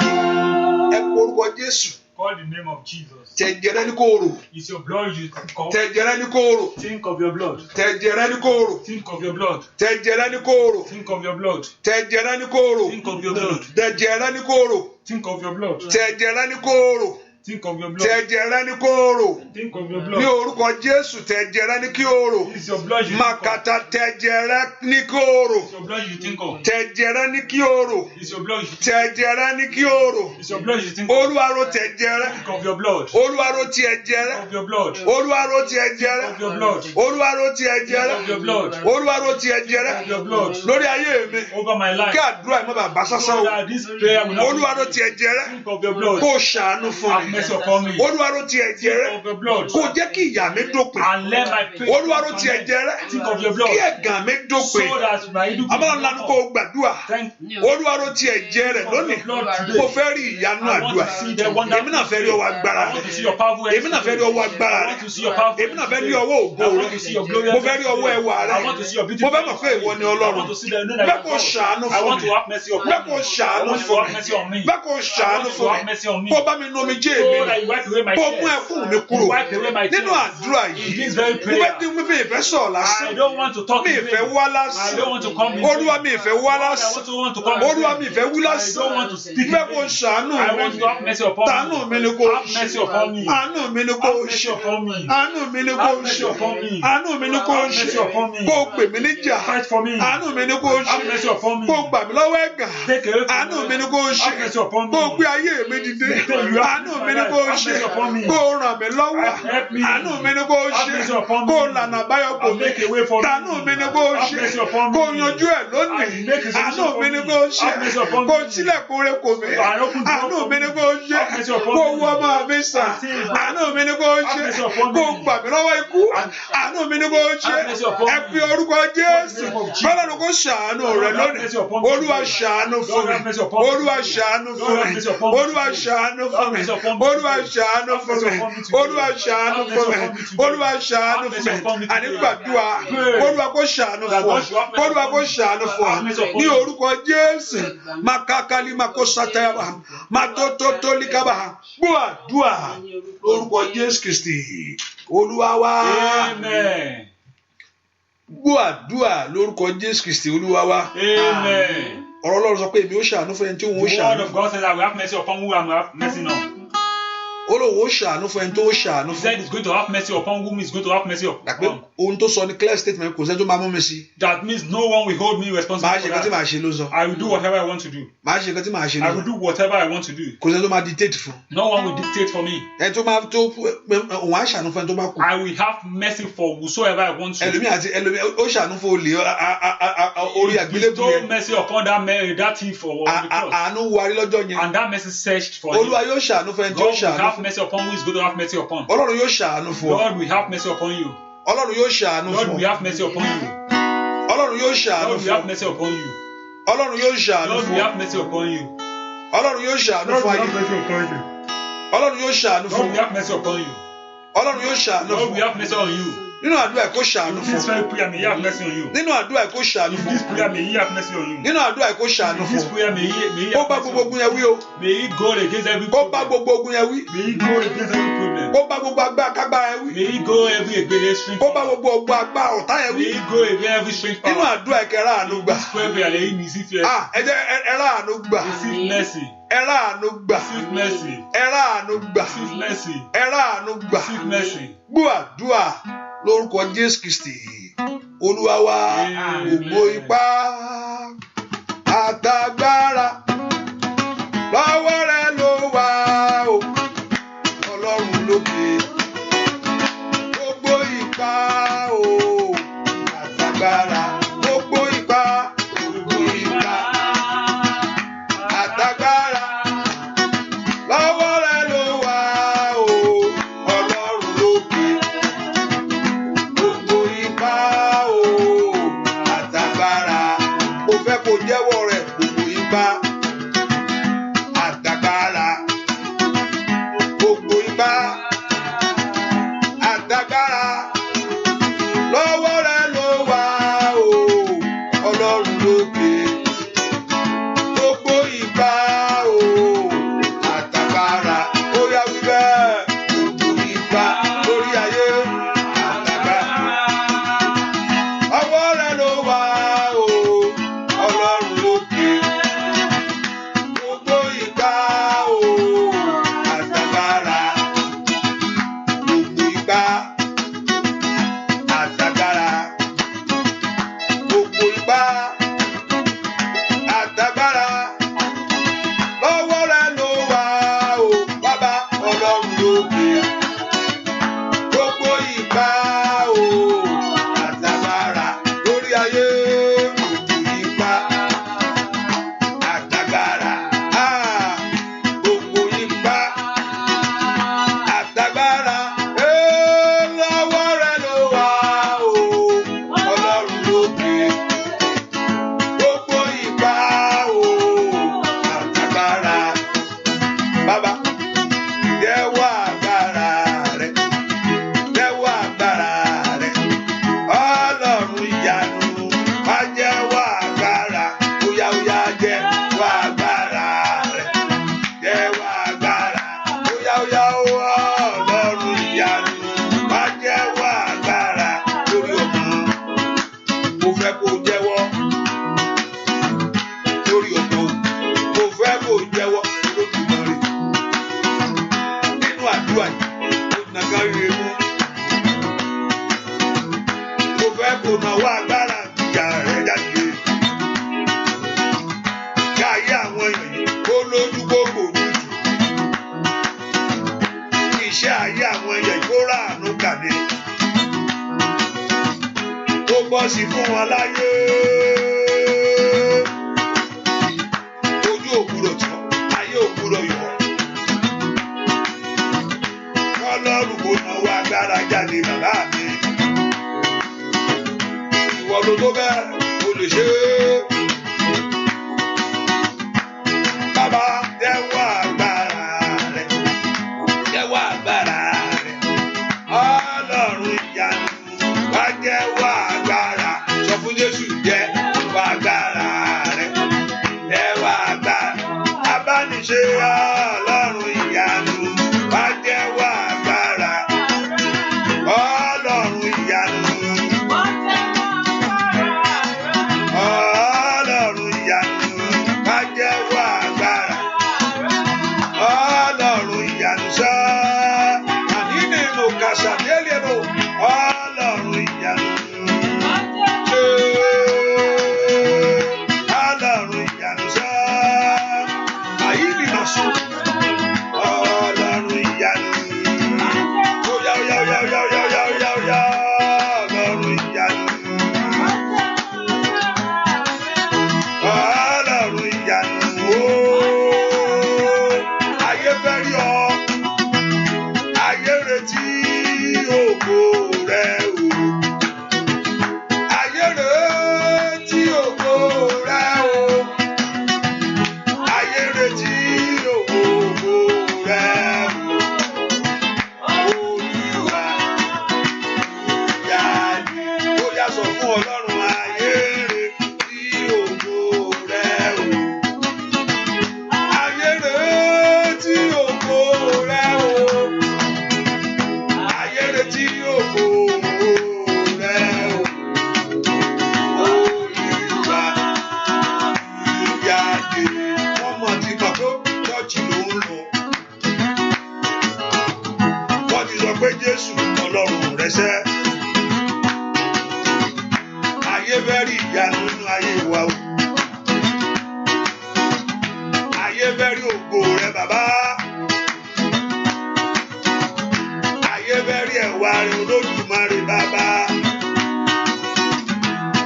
Ẹ pe orúkọ Jésù. Call the name of Jesus. Tẹ̀jẹ̀ rẹ ní kó o rò. It's your blood you think of. Tẹ̀jẹ̀ rẹ ní kó o rò. Think of your blood. Tẹ̀jẹ̀ rẹ ní kó o rò. Think of your blood. Tẹ̀jẹ̀ rẹ ní kó o rò. Think of your blood. Tẹ̀jẹ̀ rẹ ní kó o rò. Think of your blood. Tẹ̀jẹ̀ rẹ ní kó o rò. Think of your blood. Tẹ̀jẹ̀ rẹ ní kó o rò. Think of your Tí blood. ẹ̀jẹ̀ rẹ ní kó rò. Think of your Ní blood. orúkọ Jésù tí ẹ̀jẹ̀ rẹ ní kí ó rò. It's your blood you think of. Màkàtà tí ẹ̀jẹ̀ rẹ ní kí ó rò. It's your blood you think of. Tí ẹ̀jẹ̀ rẹ ní kí ó rò. It's your blood you Tí think of. ẹ̀jẹ̀ rẹ ní kí ó rò. It's your blood you think of. Olúwa rò tí ẹ̀jẹ̀ rẹ. Think of your blood. Olúwa rò tí ẹ̀jẹ̀ rẹ. Of your blood. Olúwa rò tí ẹ̀jẹ̀ rẹ. Of your blood. Olúwa rò tí ẹ̀jẹ̀ rẹ. Of your blood. Olúwa rò tí ẹ̀jẹ̀ rẹ. Of your blood. Lórí ayé mi. Over my life. Kí àdúrà yìí má bàa bá sásán So o. that this prayer will not Olúwa rò tí ẹ̀jẹ̀ rẹ. think of your blood. Kó o ṣàánú fún Have mi. mercy upon me. Olúwa rò tí ẹ̀jẹ̀ rẹ. Think of your blood. Kó o jẹ́ kí ìyà mi dópin. And let my faith Olúwa rò tí ẹ̀jẹ̀ rẹ. think of your blood. Kí ẹ̀gàn mi So dópin. that my evil Abala ńlá ni kó o gbàdúrà. Thank Olúwa rò tí ẹ̀jẹ̀ rẹ lónìí. Mo fẹ́ rí ìyanu I want àdúrà. to see the wonder. Èmi náà fẹ́ rí ọwọ́ agbára I want to rẹ. see your powerful Èmi náà fẹ́ rí ọwọ́ agbára I rẹ. want to see your powerful Èmi náà fẹ́ rí ọwọ́ ògo I rẹ. want to see your glorious Mo fẹ́ rí ọwọ́ ẹwà rẹ. I want to see your Mo beautiful fẹ́ mọ̀ pé ìwọ ni I Ọlọ́run. want to see the Bẹ́ẹ̀ kó ṣàánú I fún want mi. to have mercy upon Bẹ́ẹ̀ kó me. I ṣàánú want to fún have mi. mercy on me. Bẹ́ẹ̀ kó I ṣàánú want to fún have mi. mercy on me. Kó bá mi nu omi jẹ́ So èmi that nù. you wipe away my Kó tears. mú ẹkún mi kúrò. You wipe away my Nínú tears. àdúrà In yìí. this very Mo fẹ́ prayer. dín mi ìfẹ́ sọ̀rọ̀ I lásán. don't want to talk Mi in ìfẹ́ vain. wá I lásán. don't want to come in Olúwa vain. mi ìfẹ́ wá I lásán. want to come in Olúwa mi vain. ìfẹ́ wú I lásán. don't want to speak in Bẹ́ẹ̀ kó vain. ṣàánú I mi. want to have mercy upon Tàánú me. mi ni kó Have mercy upon me. Àánú mi ni kó Have mercy ṣe. upon me. Àánú mi ni kó Have mercy ṣe. upon me. Àánú mi ni kó Have ṣe. mercy upon me. Kó o pè mí níjà. Fight for me. Àánú mi ni kó Have mercy ṣe. upon me. Kó o gbà mí lọ́wọ́ ẹ̀gàn. Take away from Àánú me. mi ni kó ṣe. Have mercy upon me. Kó o gbé ayé mi dìde. Àánú mi ni kó Have ṣe. mercy upon me. Kó o ràn mí lọ́wọ́. Help me. Àánú mi ni kó Have ṣe. mercy upon me. Kó o lànà àbáyọ kò I'll mí. make a way for me. Tàánú mi ni kó Have ṣe. mercy upon me. Kó o yanjú ẹ̀ I'll lónìí. make a solution Àánú for mi ni me. kó ṣe. Have mercy upon Kó o me. sílẹ̀kùn rẹ̀ kò mí. I'll open the door Àánú for mi me. ni kó ṣe. Have mercy upon Kó o me. wọ ọmọ mi sàn. Àánú mi ni kó ṣe. Have mercy upon me. Kó o gbà mí lọ́wọ́ ikú. Àánú mi ni kó ṣe. Have mercy upon Ẹ me. fi orúkọ Jésù. Bọ́lá kó ṣàánú rẹ̀ Have lónìí. mercy upon me. Olúwa ṣàánú fún Lord, mi. have mercy upon me. Olúwa ṣàánú fún Lord, have mi. mercy upon me. Olúwa ṣàánú fún Have mi. mercy upon me. Olúwa ṣàánú Have fún mercy mi. upon me today. Olúwa ṣàánú Have mercy fún mi. upon me today. Olúwa ṣàánú Have fún mercy upon mi. me today. Àní gbàdúrà. Pray. Olúwa kó ṣàánú That fún ọ. God should have mercy Olúwa kó upon me. ṣàánú fún ọ. Have mercy upon Ní me. orúkọ Jésù. Makakali makosatayaba. Matototolikaba. Gbọ́ àdúrà lórúkọ Jésù Kristi. Olúwa wa. Amen. Gbọ́ àdúrà lórúkọ Jésù Kristi Olúwa wa. Amen. Ọ̀rọ̀ Ọlọ́run sọ pé èmi ó ṣàánú fún ẹni tí òun ó The word ṣàánú of fún. God says I will have mercy upon who I will have mercy on. Ó lóun ó ṣàánú fún ẹni tó ó ṣàánú He fún. said he's going to have mercy upon whom he's going to have mercy Dàpé upon. ohun tó sọ ní clear statement kò sẹ́ni tó máa mú mi sí. That means no one will hold me responsible Màá ṣe for nǹkan tí that. màá ṣe ló sọ. I will do whatever I want to do. Màá ṣe nǹkan tí màá ṣe ló I sọ. will do whatever I want to do. Kò sẹ́ni tó máa dictate fún. No one will dictate for me. Ẹni tó máa tó òun á ṣàánú fún ẹni tó bá kù. I will have mercy for whosoever I want to. Ẹlòmíì àti ẹlòmíì ó ṣàánú fún olè orí He àgbélébùú bestowed yẹn. mercy upon that thief on the cross. Àánú warí lọ́jọ́ yẹn. And that mercy searched for him. Olúwa yóò ṣàánú fún ẹni tí ó God will ṣàánú have fún. mercy upon who is going to have mercy upon. Ọlọ́run yóò ṣàánú fún ọ. God will have mercy upon you. Ọlọ́run yóò ṣàánú God fún will ọ. have mercy upon you. Ọlọ́run yóò ṣàánú God will fún have ọ. mercy upon you. Ọlọ́run yóò ṣàánú God fún will ọ. have mercy upon you. Ọlọ́run yóò ṣàánú God fún will ayé. have mercy upon you. Ọlọ́run yóò ṣàánú God fún will ọ. have mercy upon you. Ọlọ́run yóò ṣàánú God fún will ọ. have mercy on you. Nínú àdúrà ẹ̀ kó ṣàánú In fún this ọ. very prayer, may He have mercy on you. Nínú àdúrà ẹ̀ kó ṣàánú In fún this ọ. prayer, may He have mercy on you. Nínú àdúrà ẹ̀ kó ṣàánú In fún this ọ. prayer, may He Ó have bá mercy gbogbo on ogun you. yẹn wí o. May He go against every Ó bá problem. gbogbo ogun yẹn wí. May He go against every problem. Ó bá gbogbo agbára kágbára yẹn wí. May He go every string. Ó bá gbogbo ọgbà agbára ọ̀tá yẹn wí. May He go against every string Nínú power. àdúrà ẹ̀ kẹ́ ráàánú gbà. This prayer, may He receive Ẹ jẹ́ ẹ ráàánú gbà. receive mercy. Ẹ ráàánú gbà. Receive mercy. Ẹ ráàánú gbà. Receive mercy. Ẹ ráàánú gbà. Receive mercy. Gbọ́ àdúrà lórúkọ Jésù Kristi. Olúwa wa gbogbo ipá àtàgbára lọ́wọ́ rẹ̀ ló wà o. Ọlọ́run lókè gbogbo ipá o àtàgbára gbogbo ipá àtàgbára lọ́wọ́ rẹ̀ ló wà o. Ọlọ́run lókè gbogbo ipá o àtàgbára. Mo fẹ́ kó jẹ́wọ́ rẹ̀ gbogbo ipá àtàgbára gbogbo ipá àtàgbára lọ́wọ́ rẹ̀ ló wà o. Ọlọ́run lókè gbogbo ipá o àtàgbára. Ó yá wí bẹ́ẹ̀ gbogbo ipá lórí ayé àtàgbára ọwọ́ rẹ̀ ló wà o. Ọlọ́run fẹ́ kó jẹ́wọ́ lórí ọ̀dọ́ mo fẹ́ kó jẹ́wọ́ Olódùmarè nínú àdúrà yìí ó nàgá rere mú mo fẹ́ kó náwó agbára ìjà rẹ̀ jáde kí ayé àwọn èèyàn yìí ó lójú gbogbo ojútùú kí iṣẹ́ ayé àwọn èèyàn yìí ó ráàánú kàdé ó bọ́ sí fún wọn láyé ojú òkúrò tí wọn ayé òkúrò yọ Ọlọ́run kò náwó agbára jáde bàbá mi ìwọ ló tó bẹ́ẹ̀ o lè ṣe é bàbá jẹ́wọ́ agbára rẹ̀ jẹ́wọ́ agbára rẹ̀ Ọlọ́run ìyanu wá jẹ́wọ́ agbára sọ fún Jésù jẹ́wọ́ agbára rẹ̀ jẹ́wọ́ agbára abániṣe Ọlọ́run ìyanu wá jẹ́wọ́ agbára Ọlọ́run ìyanu Ọlọ́run ìyanu wá jẹ́wọ́ agbára Ọlọ́run ìyanu sọ àní nínú kàṣà délé lò Ọlọ́run ìyanu Ọlọ́run ìyanu sọ àyíní máa sọ Ọlọ́run ìyanu óyá óyá óyá óyá óyá óyá óyá Ọlọ́run ìyanu Ọlọ́run ìyanu ooo ayé fẹ́ rí ọ ayé retí ògo rẹ o ayé retí ògo rẹ o ayé retí ògo rẹ o Olúwa yáni ó yá sọ fún Ọlọ́run ayé retí ògo rẹ o ayé retí ògo rẹ o ayé retí ògo rẹ o Olúwa yáni wọ́n mọ̀ tí mọ̀ pé ṣọ́ọ̀ṣì ló ń lọ wọ́n ti sọ pé Jésù Ọlọ́run rẹ̀ ṣẹ́ ayé fẹ́ rí ìyanu nínú ayé wa o ayé fẹ́ rí ògo rẹ bàbá ayé fẹ́ rí ẹwà rẹ Olódùmarè bàbá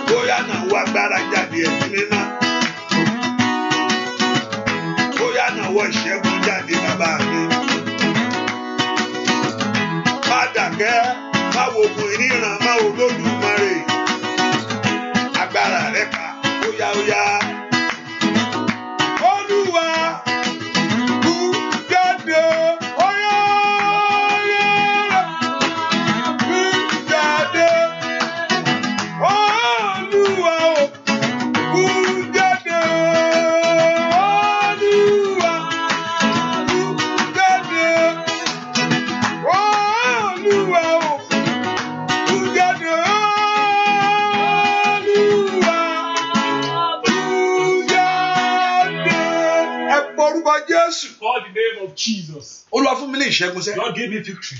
bóyá náà wá agbára jáde ẹ̀mí mímọ́ bóyá náà wọ ìṣẹ́gun jáde bàbá mi má dàkẹ́ má wo ogun ìríran má wo Olódùmarè agbára rẹ ká óyá óyá Olúwa kú jáde óyá óyá kú jáde Olúwa o kú jáde Olúwa kú jáde Olúwa o kú jáde Olúwa kú jáde ẹ porúkọ Jésù. Call the name of Jesus. Olúwa fún mi ní ìṣẹ́gun sẹ́. Lord give me victory.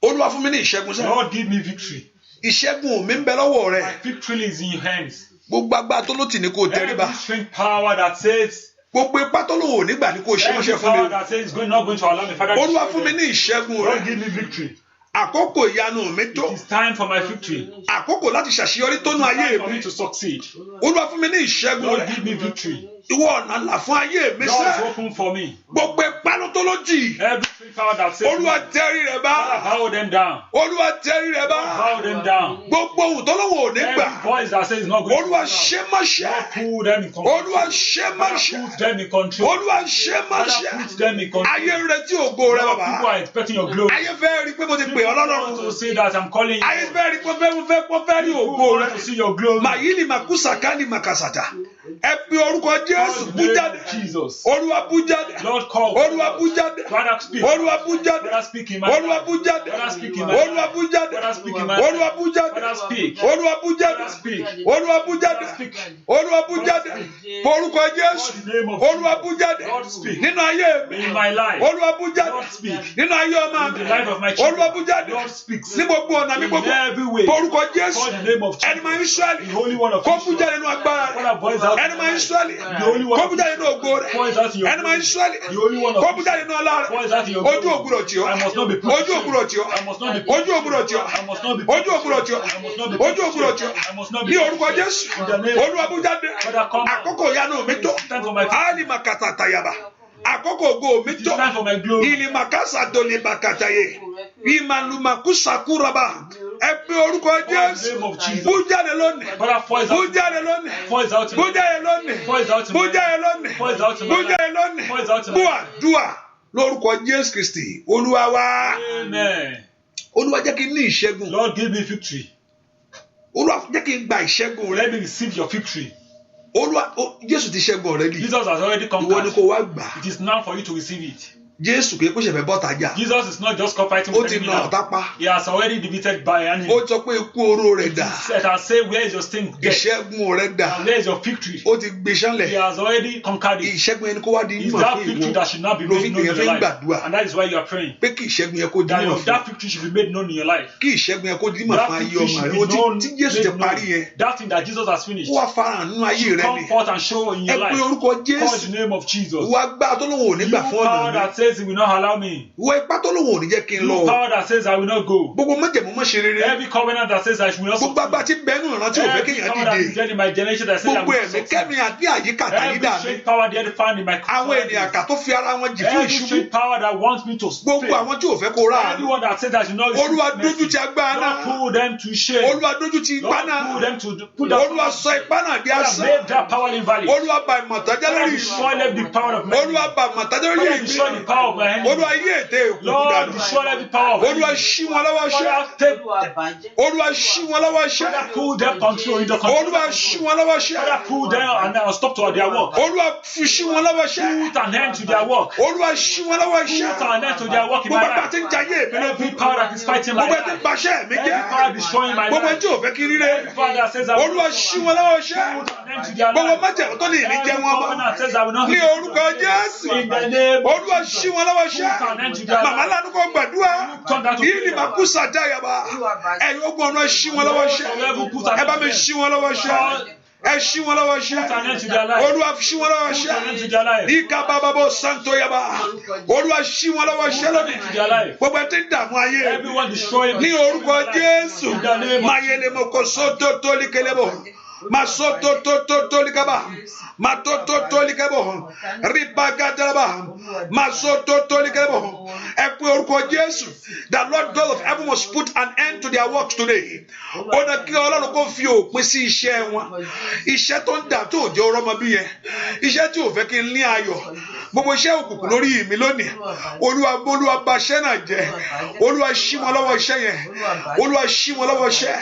Olúwa fún mi ní ìṣẹ́gun sẹ́. Lord give me victory. Ìṣẹ́gun mi ń bẹ lọ́wọ́ rẹ. My victory is in your hands. Gbogbo agbára tó ló tì ní kó tẹríba. Every strength power that says Gbogbo ipá tó lò wò nígbà ní kó ṣe every mọ́ṣẹ́ fún power mi. that says it's not going to allow me Father to Olúwa fún mi destroy ní ìṣẹ́gun them. Lord rẹ. give me victory. Àkókò ìyanu mi tó. It is time for my victory. Àkókò láti ṣàṣeyọrí tó nú ayé Time for mi. me to succeed. Olúwa fún mi ní ìṣẹ́gun Lord rẹ. give me victory. Ìwọ ọ̀nà là fún ayé mi Lord is sẹ́. open for me. Gbogbo ipá tó ló jì. Every strength power that says Olúwa tẹrí rẹ̀ bá. Father, bow them down. Olúwa tẹrí rẹ̀ bá. Bow them down. Gbogbo ohun tó lọ́wọ́ ò ní gbà. Every voice that says it's not going to Olúwa allow. ṣe mọ́ṣẹ́. Lord put them in control. Olúwa ṣe mọ́ṣẹ́. Put them in control. Olúwa ṣe Father, mọ́ṣẹ́. put them in control. Ayé ń retí ògo rẹ Lord, bàbá. people are expecting your glory. Ayé fẹ́ rí pé mo ti pè ọ́ People want lọ́lọ́run. to say that I'm calling you. Ayé fẹ́ rí pé mo fẹ́ rí People ògo rẹ. want to see your glory. Màyí ni màkúsà ká ní màkàsàtà. ẹ pe orúkọ Jésù bú jáde. Jesus. Olúwa bú jáde. Lord, call. Olúwa bú jáde. Father, speak. Olúwa bú jáde. Father, speak in my Olúwa life. bú jáde. Father, speak in my Olúwa life. bú jáde. Father, speak in my Olúwa life. bú jáde. Father, speak. Olúwa bú jáde. Father, speak. Olúwa bú jáde. Father, speak. Olúwa bú jáde. Orúkọ Jésù. In the name of Olúwa bú jáde. Lord, speak. Nínú ayé mi. In my life. Olúwa bú jáde. Lord, speak. Nínú ayé ọmọ In mi. the life of my children. Olúwa bú jáde. Lord, speaks. Ní gbogbo ọ̀nà mi In gbogbo. every way. Orúkọ Jésù. Call the name of Ẹni máa ń Jesus. Ísírẹ́lì. The Holy One of Kó bú Israel. jáde nínú agbára rẹ̀. Father, voice out. Ẹni máa ń Ísírẹ́lì. The Holy One Kó of bú jáde nínú ògo rẹ̀. Voice out in your Ẹni máa ń Ísírẹ́lì. The Holy One of Kó bú jáde nínú ọlá rẹ̀. Voice out in your Ojú ògbúrò tí ó. I must not be put Ojú to ògbúrò tí ó. shame. I must not be put Ojú to ògbúrò tí ó. shame. I must not be put Ojú to ògbúrò tí ó. shame. I must not be put Ojú to ògbúrò tí ó. shame. I must not be Ní put orúkọ to Jésù. shame. In the name of Olúwa bú jáde. Father, come out. Àkókò ìyanu mi tó. It's time for my Ali makata tayaba. Àkókò ògo mi It's tó. time for my glory. Ili makasa doli makataye. Imanumakusakuraba. Ẹ pe orúkọ Jésù. name of Jesus. Bú jáde lónìí. Father, voice Bú out. jáde lónìí. Voice out in Bú my life. jáde lónìí. Voice out in Bú my life. jáde lónìí. Voice out in my Bú life. jáde lónìí. Voice out in my Bú life. àdúrà lórúkọ Jésù Kristi. Olúwa wa. Amen. Olúwa jẹ́ kí n ní ìṣẹ́gun. Lord, give me victory. Olúwa jẹ́ kí n gba ìṣẹ́gun rẹ. Let me receive your victory. Olúwa Jésù ti ṣẹ́gun already. Jesus has already Ìwọ ni conquered. kó wá gbà. It is now for you to receive it. Jésù kì í kó ṣẹ̀fẹ̀ bọ́ta jà. Jesus is not just fighting Ó with ti enemy na now. ọ̀tá pa. He has already defeated by enemy. Ó sọ pé ikú oró rẹ̀ dà. Said, I say, where is your sting? Death. Ìṣẹ́gun rẹ̀ dà. And where is your victory? Ó ti gbé He sánlẹ̀. has already conquered it. Ìṣẹ́gun ẹni kó wá di It's mímọ̀ that fún victory ìwọ. that should not be Ló fi made known in gbìyànjú your ń life. gbàdúrà. And that is why you are praying. Pé kí ìṣẹ́gun yẹn kó di mímọ̀ fún. That victory should be made known in your life. Kí ìṣẹ́gun yẹn kó di mímọ̀ That fún ayé victory ọmọ should rẹ̀. be Ó known, tí Jésù ti made parí known. yẹn. That thing that Jesus has finished. Ó wá farahàn nínú ayé rẹ Come ni. forth and show in Ẹ your pe life. orúkọ Call Jésù. the name of Jesus. Ìwọ agbára tó lóun ò ní You gbà fún ọ̀nà power mi. that says he will not allow me. Ìwọ ipá tó lóun ò ní jẹ́ kí n lọ. You power that says I will not go. Gbogbo májẹ̀mú mọ́ ṣe rere. Every covenant that says I should not Gbogbo agbára tí bẹ́ẹ̀nù ìrántí ò fẹ́ Every kéèyàn power that is dìde. dead in my generation that says I Gbogbo will not ẹ̀mí succeed. kẹ́mi àti àyíká Every tàyídà mi. strange power the found in my Àwọn ènìyàn àkà tó fi ara wọn jì fún Every ìṣubú. strange power that wants me to Gbogbo fail. àwọn tí ò fẹ́ kó rà á. Everyone that says I should not receive Olúwa mercy. dójú ti agbára Lord, náà. put them to shame. Olúwa dójú ti ipá Lord, náà. put them to put that Olúwa sọ ipá náà di Father, asán. make that power invalid. Olúwa bà ìmọ̀tájá Father, lórí destroy mi. every power of my enemy. Olúwa bà ìmọ̀tájá lórí Father, mi. destroy the power of my enemy. Olúwa yí ète èkó Lord, dànù. destroy every power of my Olúwa enemy. ṣí wọn lọ́wọ́ ṣẹ́. Father, take Olúwa ṣí wọn lọ́wọ́ ṣẹ́. Father, pull them control in the control. Olúwa ṣí wọn lọ́wọ́ ṣẹ́. Father, pull them and stop to their work. Olúwa fi ṣí wọn lọ́wọ́ ṣẹ́. Put an end to their work. Olúwa ṣí wọn lọ́wọ́ ṣẹ́. Put an end to their work in my Gbogbo àgbà life. tí ń jayé mi Every lógún. power that is fighting my Gbogbo ẹ̀ tí ń life. baṣẹ́ mi Every jẹ́. power destroying my Gbogbo ẹ̀ life. tí ò fẹ́ kí rírẹ́. Every power that says I will Olúwa not ṣí succeed. wọn lọ́wọ́ ṣẹ́. Put an end to their Gbogbo life. májẹ̀mú tó ní ìní jẹ́ wọn mọ́. Covenant says I will not Ní orúkọ Jésù. in the name of Olúwa ṣí wọn lọ́wọ́ ṣẹ́. Put an end to their Màmá life. lánàá kò gbàdúrà. Turn that to Yìí ni prayer. màá kú sàdáyàbá. Ẹ̀yin ogun ọ̀nà ṣí wọn lọ́wọ́ ṣẹ́. Ẹ bá mi ṣí wọn lọ́wọ́ ṣẹ́. Ẹ ṣí wọn lọ́wọ́ ṣẹ́. Put an end to their life. Olúwa ṣí wọn lọ́wọ́ Put an end to ṣẹ́. their life. Ìka bàbá bò santo yaba. Olúwa ṣí wọn lọ́wọ́ ṣẹ́ lónìí. To their life. Gbogbo ẹ ti ń dààmú ayé. Everyone destroying Ní orúkọ Jésù. In the name of Mayele moko soto toli kelebo. Masoto to toli kaba. Matoto toli kebo. Ribagadaba. Masoto toli kebo. Ẹ pe orúkọ Jésù. The Lord God of heaven must put an end to their works today. Ó ní kí Ọlọ́run kó fi òpin sí iṣẹ́ wọn. Iṣẹ́ tó ń dà tó jẹ́ ọrọ́mọ bí yẹn. Iṣẹ́ tí ò fẹ́ kí n ní ayọ̀. Gbogbo iṣẹ́ òkùnkùn lórí mi lónìí. Olúwa bà iṣẹ́ náà jẹ́. Olúwa ṣí wọn lọ́wọ́ iṣẹ́ yẹn. Olúwa ṣí wọn lọ́wọ́ iṣẹ́.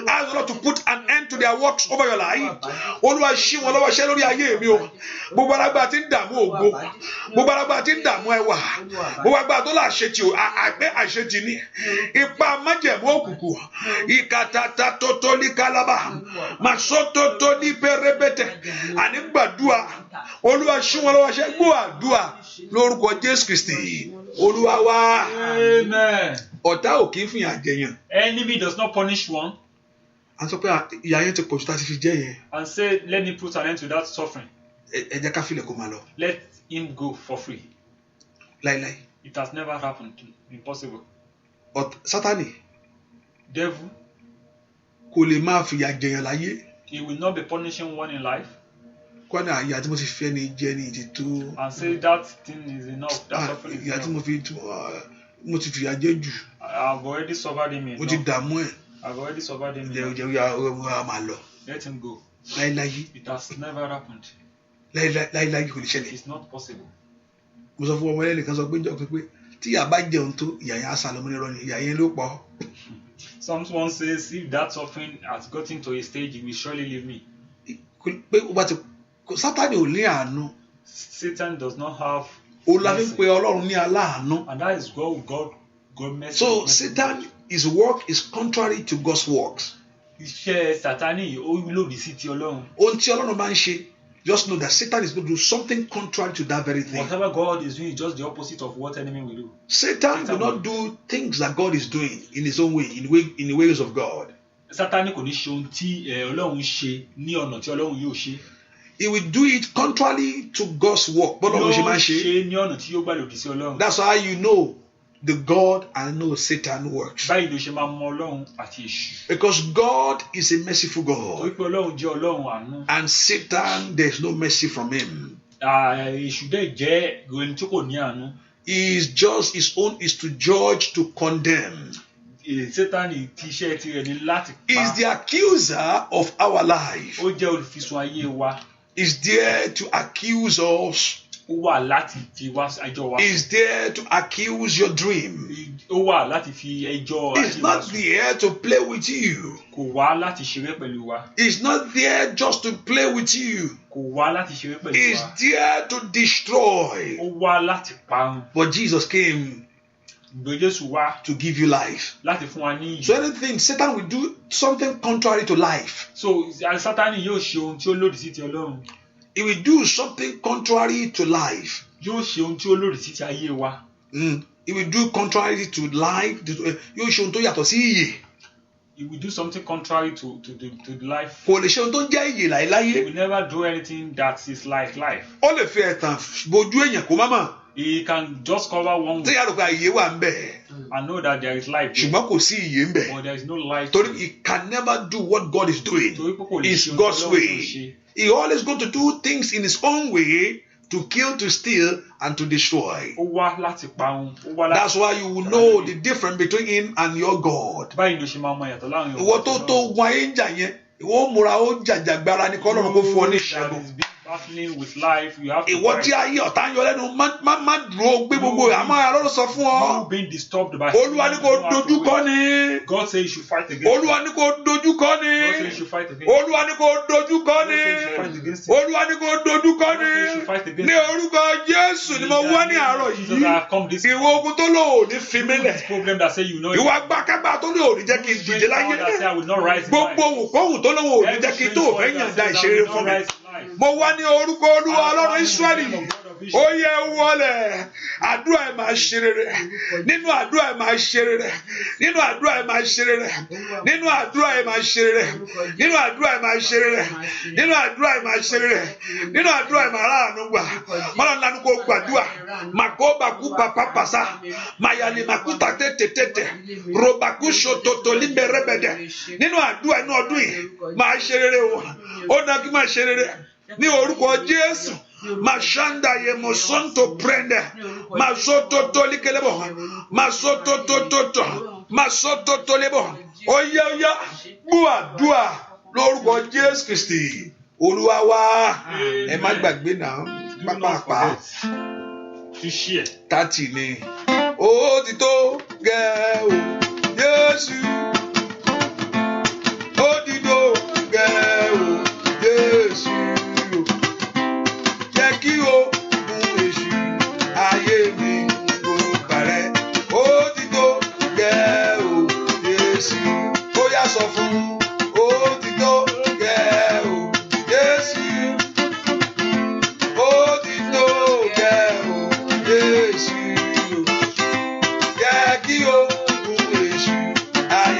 Ask the Lord to put an end to their works over your life. Olúwa ṣí wọn lọ́wọ́ iṣẹ́ lórí ayé mi o. Gbogbo alágbára tí ń dààmú ògo. Gbogbo alágbára tí ń dààmú ẹwà. Gbogbo alágbára tó láṣetì o. Àgbẹ̀ àṣetì ni. Ipa májẹ̀mú òkùnkùn. Ìkàtàtà tó tó ní kálábà. Màsótó tó ní pẹrẹbẹtẹ. Àní gbàdúrà. Olúwa ṣí wọn lọ́wọ́ iṣẹ́. Gbọ́ àdúrà lórúkọ Jésù Kristi. Olúwa wa. Amen. Ọ̀tá ò kì í fìyà jẹyàn. Enemy does not punish one A sọ pé ìyà yẹn ti pọ̀jù tá a ti fi jẹ́ yẹn. and say, let me put an end to that suffering. Ẹ jẹ́ ká filẹ̀ kó máa lọ. Let him go for free. Láíláí. It has never happened. Impossible. Sátánì Devil, kò lè máa fìyà jẹyàn láyé. he will not be punishing one in life Kọ́nà ìyà tí mo ti fẹ́ ni jẹ́ ní ti tó. and say that thing is enough. That suffering is Ìyà tí enough. mo ti fìyà jẹ jù. I've already suffered him Mo ti enough. dààmú ẹ̀. I've already suffered him enough. Jẹ́ máa lọ. Let him go. Láíláí. It has never happened. Láíláí kò lè ṣẹlẹ̀. It's not possible. Mo sọ fún ọmọ ẹlẹ́nìkan sọ pé jọ pé tí ìyà bá jẹun tó ìyà yẹn á sá lọ mọ́ nírọ́ ni ìyà yẹn ló pọ̀. Someone says, if that suffering has gotten to a stage, he will surely leave me. Pé ó bá ti Sátánì ò ní àánú. Satan does not have Òun la fi ń mercy. pe Ọlọ́run ní aláàánú. And that is God mercy. So Satan, his work is contrary to God's works. Iṣẹ́ Sátánì ó lòdì sí ti Ọlọ́run. Ohun tí Ọlọ́run máa ń ṣe, just know that Satan is going to do something contrary to that very thing. Whatever God is doing is just the opposite of what enemy will do. Satan will not do things that God is doing in his own way, in the ways of God. Sátánì kò ní ṣe ohun tí Ọlọ́run ṣe ní ọ̀nà tí Ọlọ́run yóò ṣe. He will do it contrary to God's work. Yóò ṣe ní ọ̀nà tí yóò gbà lòdì sí Ọlọ́run. That's how you know the God and know Satan works. Báyìí ló ṣe máa mọ Ọlọ́run àti èṣù. Because God is a merciful God. Torí pé Ọlọ́run jẹ́ Ọlọ́run àánú. And Satan, there is no mercy from him. Èṣù dẹ̀ jẹ́ ẹni tí kò ní àánú. His own is to judge, to condemn. Sátánì ti iṣẹ́ tirẹ̀ ní láti pa. He is the accuser of our life. Ó jẹ́ olùfisùn ayé wa. Is there to accuse us. Ó wà láti fi wá ẹjọ́ wa. Is there to accuse your dream. Ó wà láti fi ẹjọ́ ayé wa. He's not there to play with you. Kò wá láti ṣeré pẹ̀lú wa. He's not there just to play with you. Kò wá láti ṣeré pẹ̀lú wa. He's there to destroy. Ó wá láti parun. But Jesus came Jésù wá to give you life. láti fún wa ní ìyè. So anything, Satan will do something contrary to life. So Sátánì yóò ṣe ohun tí ó lòdì sí ti Ọlọ́run. He will do something contrary to life. Yóò ṣe ohun tí ó lòdì sí ti ayé wa. He will do contrary to life. Yóò ṣe ohun tó yàtọ̀ sí ìyè. He will do something contrary to life. Kò lè ṣe ohun tó jẹ́ ìyè He láéláyé. will never do anything that is like life. Ó lè fi ẹ̀tàn bojú èèyàn kó má mọ̀. He can just cover one Tí way yàrá òkè àyè wà ń bẹ̀. and know that there is life there. Ṣùgbọ́n kò sí ìyè ń bẹ̀. But there is no life. Torí he can never do what God is doing. Torí pé kò lè It's ṣe ohun tí God's Ọlọ́run way. tó ṣe. He always going to do things in his own way to kill, to steal, and to destroy. Ó wá láti parun. Ó wá láti. That's why you will know the difference between him and your God. Báyìí ló ṣe máa mọ ìyàtọ̀ láàrin òun Ìwọ àti tó Ọlọ́run. tó gun ayé ń jà yẹn, ìwọ múra ó jàjàgbara ní kọ́lọ́run kó fún ọ ní That ìṣẹ́gun. is being battling with life. You have to Ìwọ tí fight. ayé ọ̀tá ń yọ lẹ́nu má dúró gbé gbogbo àmọ́ Ọlọ́run sọ fún ọ. You being disturbed by. Olúwa ní kó dojú kọ ni. God says you should fight against. Olúwa ní kó dojú kọ God ni. says you should fight against. Olúwa ní kó dojú kọ ni. Olúwa ní kó dojú kọ ni. Ní orúkọ Jésù ni mo wá ní àárọ̀ yìí. Ìwọ ogun tó lò ò ní fi mí lẹ̀. Problem that say you know. Ìwọ agbákágbá tó lò ò ní jẹ́ kí n dìde láyé. Gbogbo òwúkọ́wù tó lọ́wọ́ ò ní jẹ́ kí n tó fẹ́ yànda ìṣeré fún mi. Mo wá ní orúkọ Olúwa Ọlọ́run Ísírẹ́lì. Ó yẹ wọlé. Àdúrà ẹ̀ máa ṣe rere. Nínú àdúrà ẹ̀ máa ṣe rere. Nínú àdúrà ẹ̀ máa ṣe rere. Nínú àdúrà ẹ̀ máa ṣe rere. Nínú àdúrà ẹ̀ máa ṣe rere. Nínú àdúrà ẹ̀ máa ṣe rere. Nínú àdúrà ẹ̀ máa ráàánú gbà. Ọlọ́run lánàá kó gbàdúrà. Màkó bàkú pàpà pàṣà. Màyàlì màkú tàtẹ́ tètè. Ròbàkú ṣòtòtò líbẹ̀rẹ̀bẹ̀dẹ̀. Nínú àdúrà inú ọdún yìí máa ṣe rere o. Ó náà kí máa ṣe rere. Ní orúkọ Jésù. Mashanda ye mosonto prende. Masoto tolikelebo. Masoto tototo. Masoto tolebo. Oya oya. Gbàdúrà lórúkọ Jésù Kristi. Olúwa wa. Ẹ má gbàgbé náà. Pápápá. 30 ni. Ó ti tó gẹ́ o. Jésù. Ó ti tó gẹ́ o. Jésù. Kí o gun èṣù ayé mi kò parẹ́. Ó ti tó gẹ́ o Jésù. Ó yá sọ fún ó ti tó gẹ́ o Jésù. Ó ti tó gẹ́ o Jésù. Jẹ́ kí o gun èṣù ayé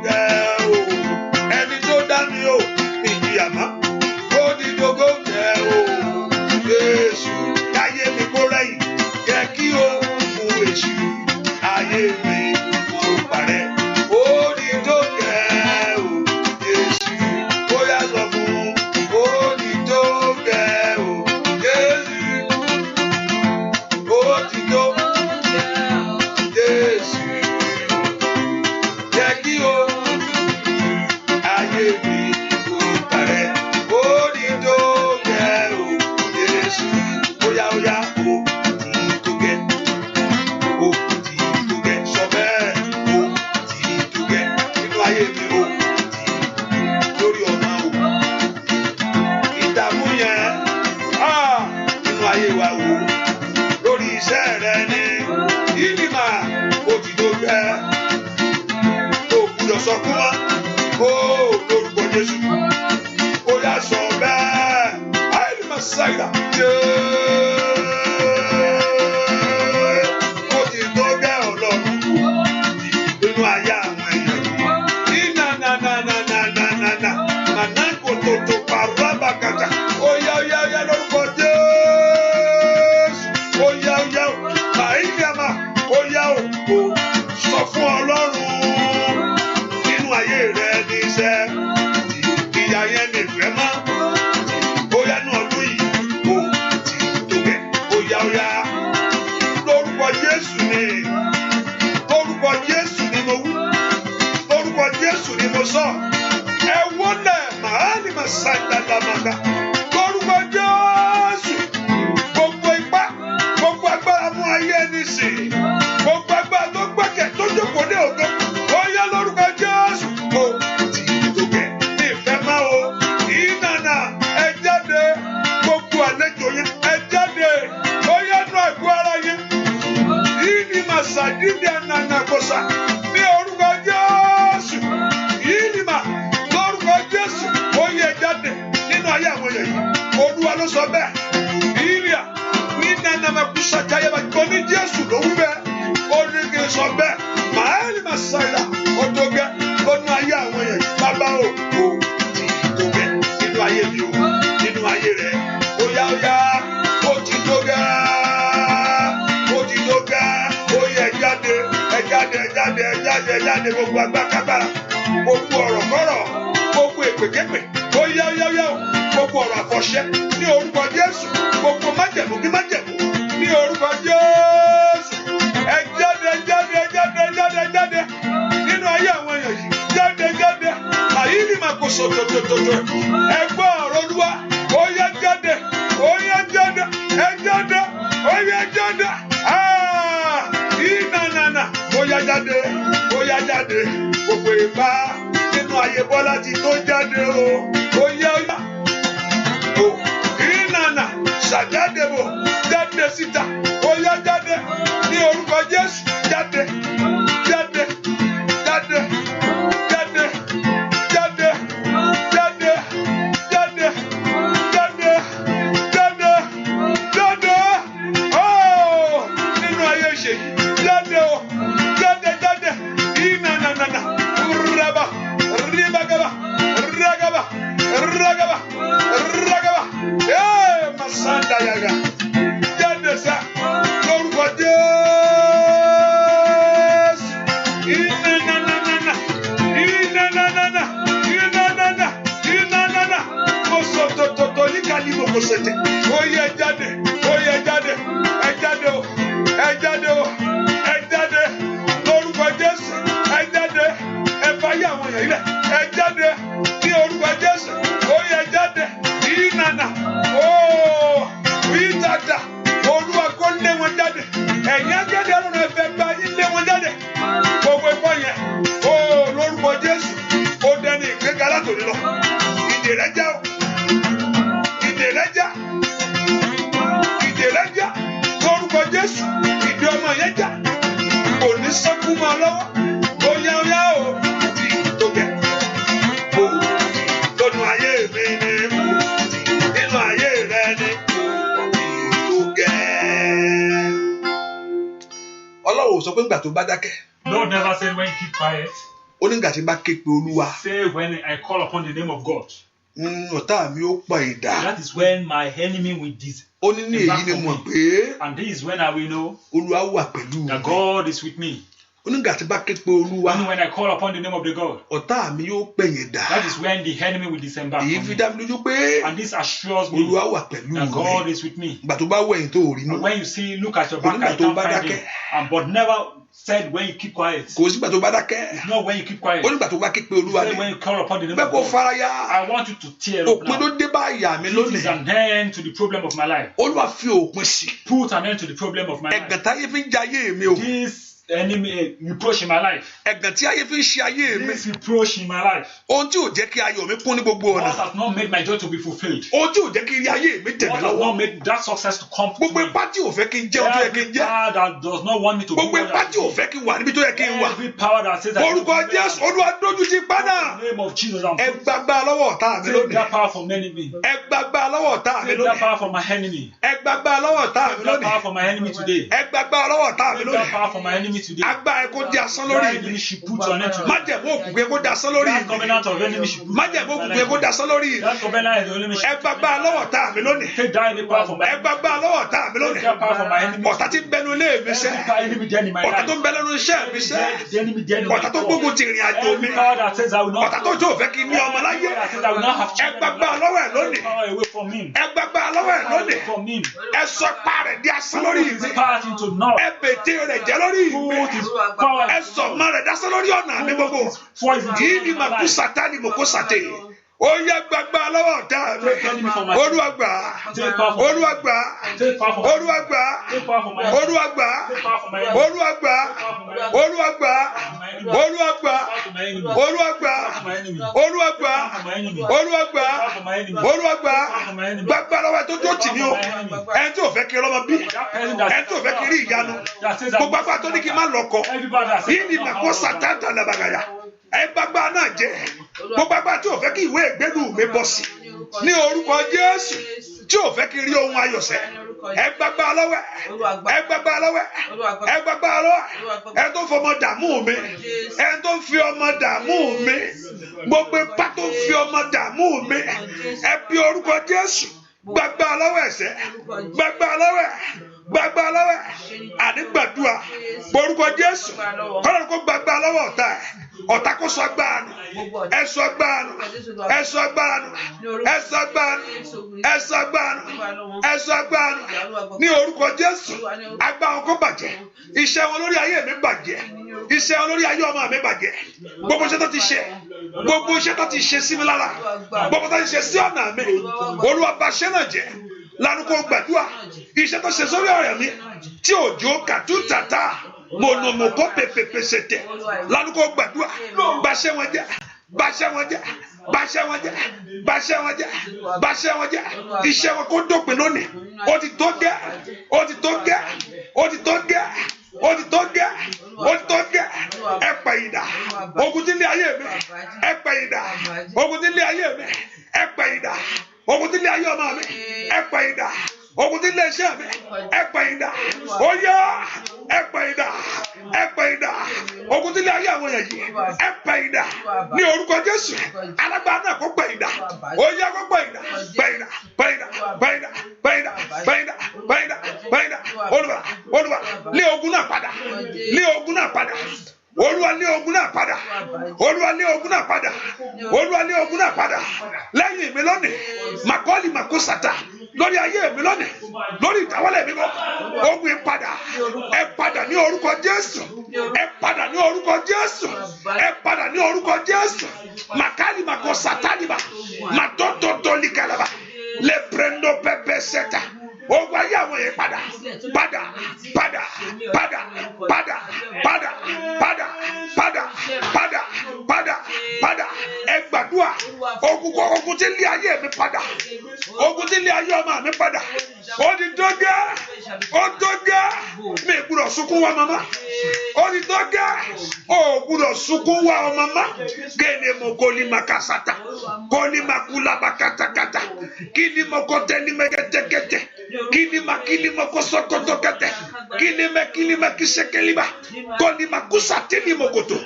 gẹ́ o ẹni tó dá mi o mi ìjìyà mọ́ ó ti dógó gẹ́ o Jésù ayé mi kó rẹ́yìn jẹ́ kí o mú èṣù ayé mi kó parẹ́ ó ti tó gẹ́ o Jésù ó yá sọ fún ó ti tó gẹ́ o Jésù ó ti tó Jésù jẹ́ kí o ayé mi kó parẹ́ ó ti tó gẹ́ o Jésù ó yá ó yá ó ti tó gẹ́ ó ti tó gẹ́ sọ bẹ́ẹ̀ ó ti tó gẹ́ nínú ayé mi ó ti lórí ọmọ ó ìdààmú yẹn nínú ayé wa ó lórí iṣẹ́ rẹ ní ìdìmà ó ti tó gẹ́ ó gbúdọ̀ sọ fún wa ó lórúkọ Jésù ó yá sọ bẹ́ẹ̀ àìlèmọ̀ sáyà ó ti tó gẹ́ Ọlọ́run nínú ayé àwọn èèyàn yìí nánánánánánánánà mànákò tòtò pàrọ̀bàkàtà ó yá lórúkọ Jésù ó yá màíyàmà ó yá òkò sọ fún Ọlọ́run nínú ayé rẹ ní iṣẹ́ ìyá yẹn lè fẹ́ mọ́ ó yá ní ọdún yìí ó ti tó gẹ́ ó yá lórúkọ Jésù ni lórúkọ Jésù ni mo wí lórúkọ Jésù ni mo sọ ẹ wọlé màálì mà sàdàdàmàdà lórúkọ Jésù gbogbo ipá gbogbo agbára mú ayé ẹni sí gbogbo agbára tó gbẹ̀kẹ̀ tó jókòó ní ògo ó yá lórúkọ Jésù ó ti tó gẹ́ ní ìfẹ́ máa o ìnànà ẹ jáde gbogbo àlejò yẹn ẹ jáde ó yá nù àgọ́ ara yẹn ìní mà sàdídì ànànàkọ̀sà ní orúkọ Jésù ìní mà lórúkọ Jésù ó yẹ jáde nínú ayé àwọn èèyàn yìí Olúwa ló sọ bẹ́ẹ̀ ìrìà ní nànàmẹ́kùsà jáyẹ̀bà tó ní Jésù ló wí bẹ́ẹ̀ ó ní kí n sọ bẹ́ẹ̀ màálì mà sàyà ó tó gẹ́ lọ́nà ayé àwọn èèyàn yìí bàbá o ó ti tó gẹ́ nínú ayé mi o nínú ayé rẹ ó yá ó ti tó gẹ́ ó ti tó gẹ́ ó yẹ jáde gbogbo agbákágbára gbogbo ọ̀rọ̀ kọ́rọ̀ gbogbo èpèképè ó yá gbogbo ọ̀rọ̀ àfọ̀ṣẹ ní orúkọ Jésù gbogbo májẹ̀mú kí májẹ̀mú ní orúkọ Jésù ẹ jáde nínú ayé àwọn èèyàn yìí jáde àyíní máa kó so tòtòtòtò ẹ gbọ́ ọ̀rọ̀ Olúwa ó yá jáde ẹ jáde ìnànànà ó yá jáde gbogbo ìbá nínú ayé Bọ́lá ti tó jáde ó yá ó ìnànà ṣàjáde bò jáde síta ó yá jáde ní orúkọ Jésù jáde nínú ayé ṣe jáde ìnànànà raba ribagaba ragaba masanda yaga jáde sá lórúkọ Jésù ìnànànà mọ̀sọ̀tọ̀tọ̀ ní kàlíbò mọ̀sẹ̀tẹ̀ ó yẹ jáde ẹ jáde lórúkọ Jésù ẹ jáde ẹ fàyè àwọn èèyàn ilẹ̀ ẹ jáde ní orúkọ Jésù ó yẹ jáde ìnànà ìtàdà Olúwa kó lé wọn jáde ẹ̀yin ajáde ọlọ́run ẹ̀fẹ̀ gba yín lé wọn jáde gbogbo ẹ̀fọ́ yẹn lórúkọ Jésù ó dẹni ìgbéga látòní lọ ìdè rẹ já lórúkọ Jésù ìdè ọmọ yẹn já kò ní sẹ́kù mọ́ lọ́wọ́ ó yá o ti tó gẹ́ lọ́nu ayé mi ni nínú ayé rẹ ni tó gẹ́. Ọlọ́run ò sọ pé ńgbà tó bá dákẹ́. God never said when you keep quiet. ó ní nígbà tí n bá ké pe Olúwa. Say when I call upon the name of God. Ọ̀tá mi ó pa idà. That is when my enemy will ó ní èyí ni mo pé. And this is when I will know. Olúwa wà pẹ̀lú mi. That God is with me. ó ní nígbà tí n bá ké pe Olúwa. Only when I call upon the name of the God. ọ̀tá mi yóò pẹ̀yìn dà. That is when the enemy will disembark. èyí fi dá mi lójú pé. And this assures me. Olúwa wà pẹ̀lú mi. That God is with me. ìgbà tó bá wẹ̀yìn tó rí mú. And when you see, look at your back and you can't find him. But never said when you keep quiet. kò sígbà tó bá dákẹ́. It's not when you keep quiet. ó nígbà tó bá ké pe Olúwa ni. When you call upon the name of God. bẹ́ẹ̀ kó faraya. I want you to tear up now. òpin ló dé bá ìyà mi lónìí. This is an end to the problem of my life. Olúwa fi òpin sí. Put an end to the problem of my life. ẹ̀gàn táyé fi ń jayé mi o. This enemy reproach in my life. ẹ̀gàn tí ayé fi ń ṣe ayé mi. This reproach in my life. ohun tí ò jẹ́ kí ayọ̀ mi kún ní gbogbo ọ̀nà. What has not made my joy to be fulfilled. ohun tí ò jẹ́ kí ayé mi tẹ̀ mí lọ́wọ́. What has not made that success to come to me. gbogbo ipá tí ò fẹ́ kí n jẹ́ ohun tó yẹ kí n jẹ́. Every power that does not want me to be gbogbo ipá tí ò fẹ́ kí n wà níbi tó yẹ kí n wà. Every power that says that orúkọ Jésù Olúwa dójú ti padà. In the name of Jesus, I'm ẹ gbàgbà lọ́wọ́ ọ̀tá mi take lónìí. that power from my enemy. ẹ gbàgbà lọ́wọ́ ọ̀tá mi Take that lónìí. power from my enemy. ẹ gbàgbà lọ́wọ́ ọ̀tá mi Take that lónìí. power from my enemy today. ẹ gbàgbà lọ́wọ́ ọ̀tá mi Take that lónìí. power from my enemy today. agbára ẹ kó di asán lórí That mi. enemy should put on it today. májẹ̀mú òkùnkùn ẹ kó di asán lórí That mi. covenant of enemy should put on it. májẹ̀mú òkùnkùn ẹ kó di asán lórí mi. That covenant of enemy ẹ should gbàgbà lọ́wọ́ ọ̀tá mi lónìí. take that enemy power from my ẹ enemy. gbàgbà lọ́wọ́ ọ̀tá mi Take lónìí. that power from my enemy. ọ̀tá tí ń bẹnu ilé mi sẹ́. Every enemy dead in my ọ̀tá tó life. ń bẹ lẹ́nu iṣẹ́ mi sẹ́. The enemy dead in my ọ̀tá tó gbógun ti ìrìn àjò mi. Every power that says I will not. ọ̀tá tó jó fẹ́ kí n ní ọmọ láyé. That says I will not have ẹ children. gbàgbà lọ́wọ́ ẹ̀ lónìí. Power away from him. ẹ gbàgbà lọ́wọ́ ẹ̀ Power away lónìí. from him. ẹ sọ ipá rẹ̀ di asán lórí mi. His power into naught. ẹ bètè rẹ̀ jẹ́ lórí mi. Put his power. ẹ sọ ọmọ rẹ̀ dasán lórí ọ̀nà mi gbogbo. Poison. yìí ni màkú sátánì mò kó sàté. ó yẹ gbàgbà lọ́wọ́ ọ̀tá mi. Olúwa gbà. Olúwa gbà. Olúwa gbà. Olúwa gbà. Olúwa gbà. Olúwa gbà. Olúwa gbà. Olúwa gbà. Olúwa gbà. Olúwa gbà. Olúwa gbà. gbàgbà lọ́wọ́ ẹ tó tó tì mí o. ẹni tí ò fẹ́ kí ọlọ́mọ bí. ẹni tí ò fẹ́ kí rí ìyanu. gbogbo àgbà tó ní kí n má lọ́kọ. yìí ni màkú sátánì nàbàgàyà. ẹ gbàgbà náà jẹ gbogbo àgbà tí ò fẹ́ kí ìwé ìgbénu mi bọ́ sí ní orúkọ Jésù tí ò fẹ́ kí rí ohun ayọ̀sẹ̀ ẹ gbàgbà lọ́wọ́ ẹ gbàgbà lọ́wọ́ ẹ gbàgbà lọ́wọ́ ẹ tó fọmọ dààmú mi ẹ tó fi ọmọ dààmú mi gbogbo ipá tó fi ọmọ dààmú mi ẹ bí orúkọ Jésù gbàgbà lọ́wọ́ ẹ̀ṣẹ̀ gbàgbà lọ́wọ́ gbàgbà lọ́wọ́ àdìgbàdùà orúkọ Jésù kọ́lá kó gbàgbà lọ́wọ́ ọ̀tá ọ̀tá kó sọ agbára nù ẹ sọ agbára nù ẹ sọ agbára nù ẹ sọ agbára nù ẹ sọ agbára nù ẹ sọ agbára nù ní orúkọ Jésù agbára wọn kó bàjẹ́ iṣẹ́ wọn lórí ayé mi bàjẹ́ iṣẹ́ wọn lórí ayé ọmọ mi bàjẹ́ gbogbo iṣẹ́ tó ti ṣe gbogbo iṣẹ́ tó ti ṣe sí mi lára gbogbo tó ti ṣe sí ọ̀nà mi Olúwa bà iṣẹ́ náà jẹ́ lánàá kó gbàdúrà iṣẹ́ tó ṣe sórí ọ̀rẹ́ mi tí òjò kàtú tàtà mọ̀nàmọ̀kọ́ pèpèpè ṣètẹ̀ lánàá kó gbàdúrà bàṣẹ wọn jẹ́ bàṣẹ wọn jẹ́ bàṣẹ wọn jẹ́ bàṣẹ wọn jẹ́ bàṣẹ wọn jẹ́ iṣẹ́ wọn kó dópin lónìí ó ti tó gẹ́ ó ti tó gẹ́ ó ti tó gẹ́ ó ti tó gẹ́ ó ti tó gẹ́ ẹ pa idà ogun tí ń lé ayé mi ẹ pa idà ogun tí ń lé ayé mi ẹ pa idà ogun tí ń lé ayé ọmọ mi ẹ pa idà ogun tí ń lé iṣẹ́ mi ẹ pa idà ó yá ẹ pa idà ẹ pa idà ogun tí ń lé ayé àwọn èèyàn yìí ẹ pa idà ní orúkọ Jésù alágbára náà kó pa idà ó yá kó pa idà pa idà pa idà pa idà pa idà pa idà pa idà pa idà Olúwa Olúwa lé ogun náà padà lé ogun náà padà Olúwa lé ogun náà padà Olúwa lé ogun náà padà Olúwa lé ogun náà padà lẹ́yìn mi lónìí màkọ́lì màkúsàtà lórí ayé mi lónìí lórí ìdáwọ́lẹ̀ mi lọ ogun ìpadà ẹ padà ní orúkọ Jésù ẹ padà ní orúkọ Jésù ẹ padà ní orúkọ Jésù màkàlì màkúsàtàlìbà màtótótólìkàlàbà lè prendo pẹpẹ sẹta ogun ayé àwọn yẹn padà padà padà padà padà padà padà padà padà padà padà ẹ gbàgbọ́. gbàdúrà ogun tí lé ayé mi padà ogun tí lé ayé ọmọ mi padà ó di dọ́gẹ́ mi gbúdọ̀ sunkún wa mama ó di dọ́gẹ́ ó gbúdọ̀ sunkún wa ọmọ mama gẹ́ni mo kọ́lí ma kásátà kọ́lí ma kúlá ma kátàkátà kíni mo kọ́ tẹ́ni mẹ́ kẹ́tẹ́kẹ́tẹ́ kíni mo kọ́ sọ́kọ́tọ́ kẹ́tẹ́ kíni mẹ́ kíṣẹ́kẹ́lí ma kọ́ni ma kúsà tẹ́ni mo kòtò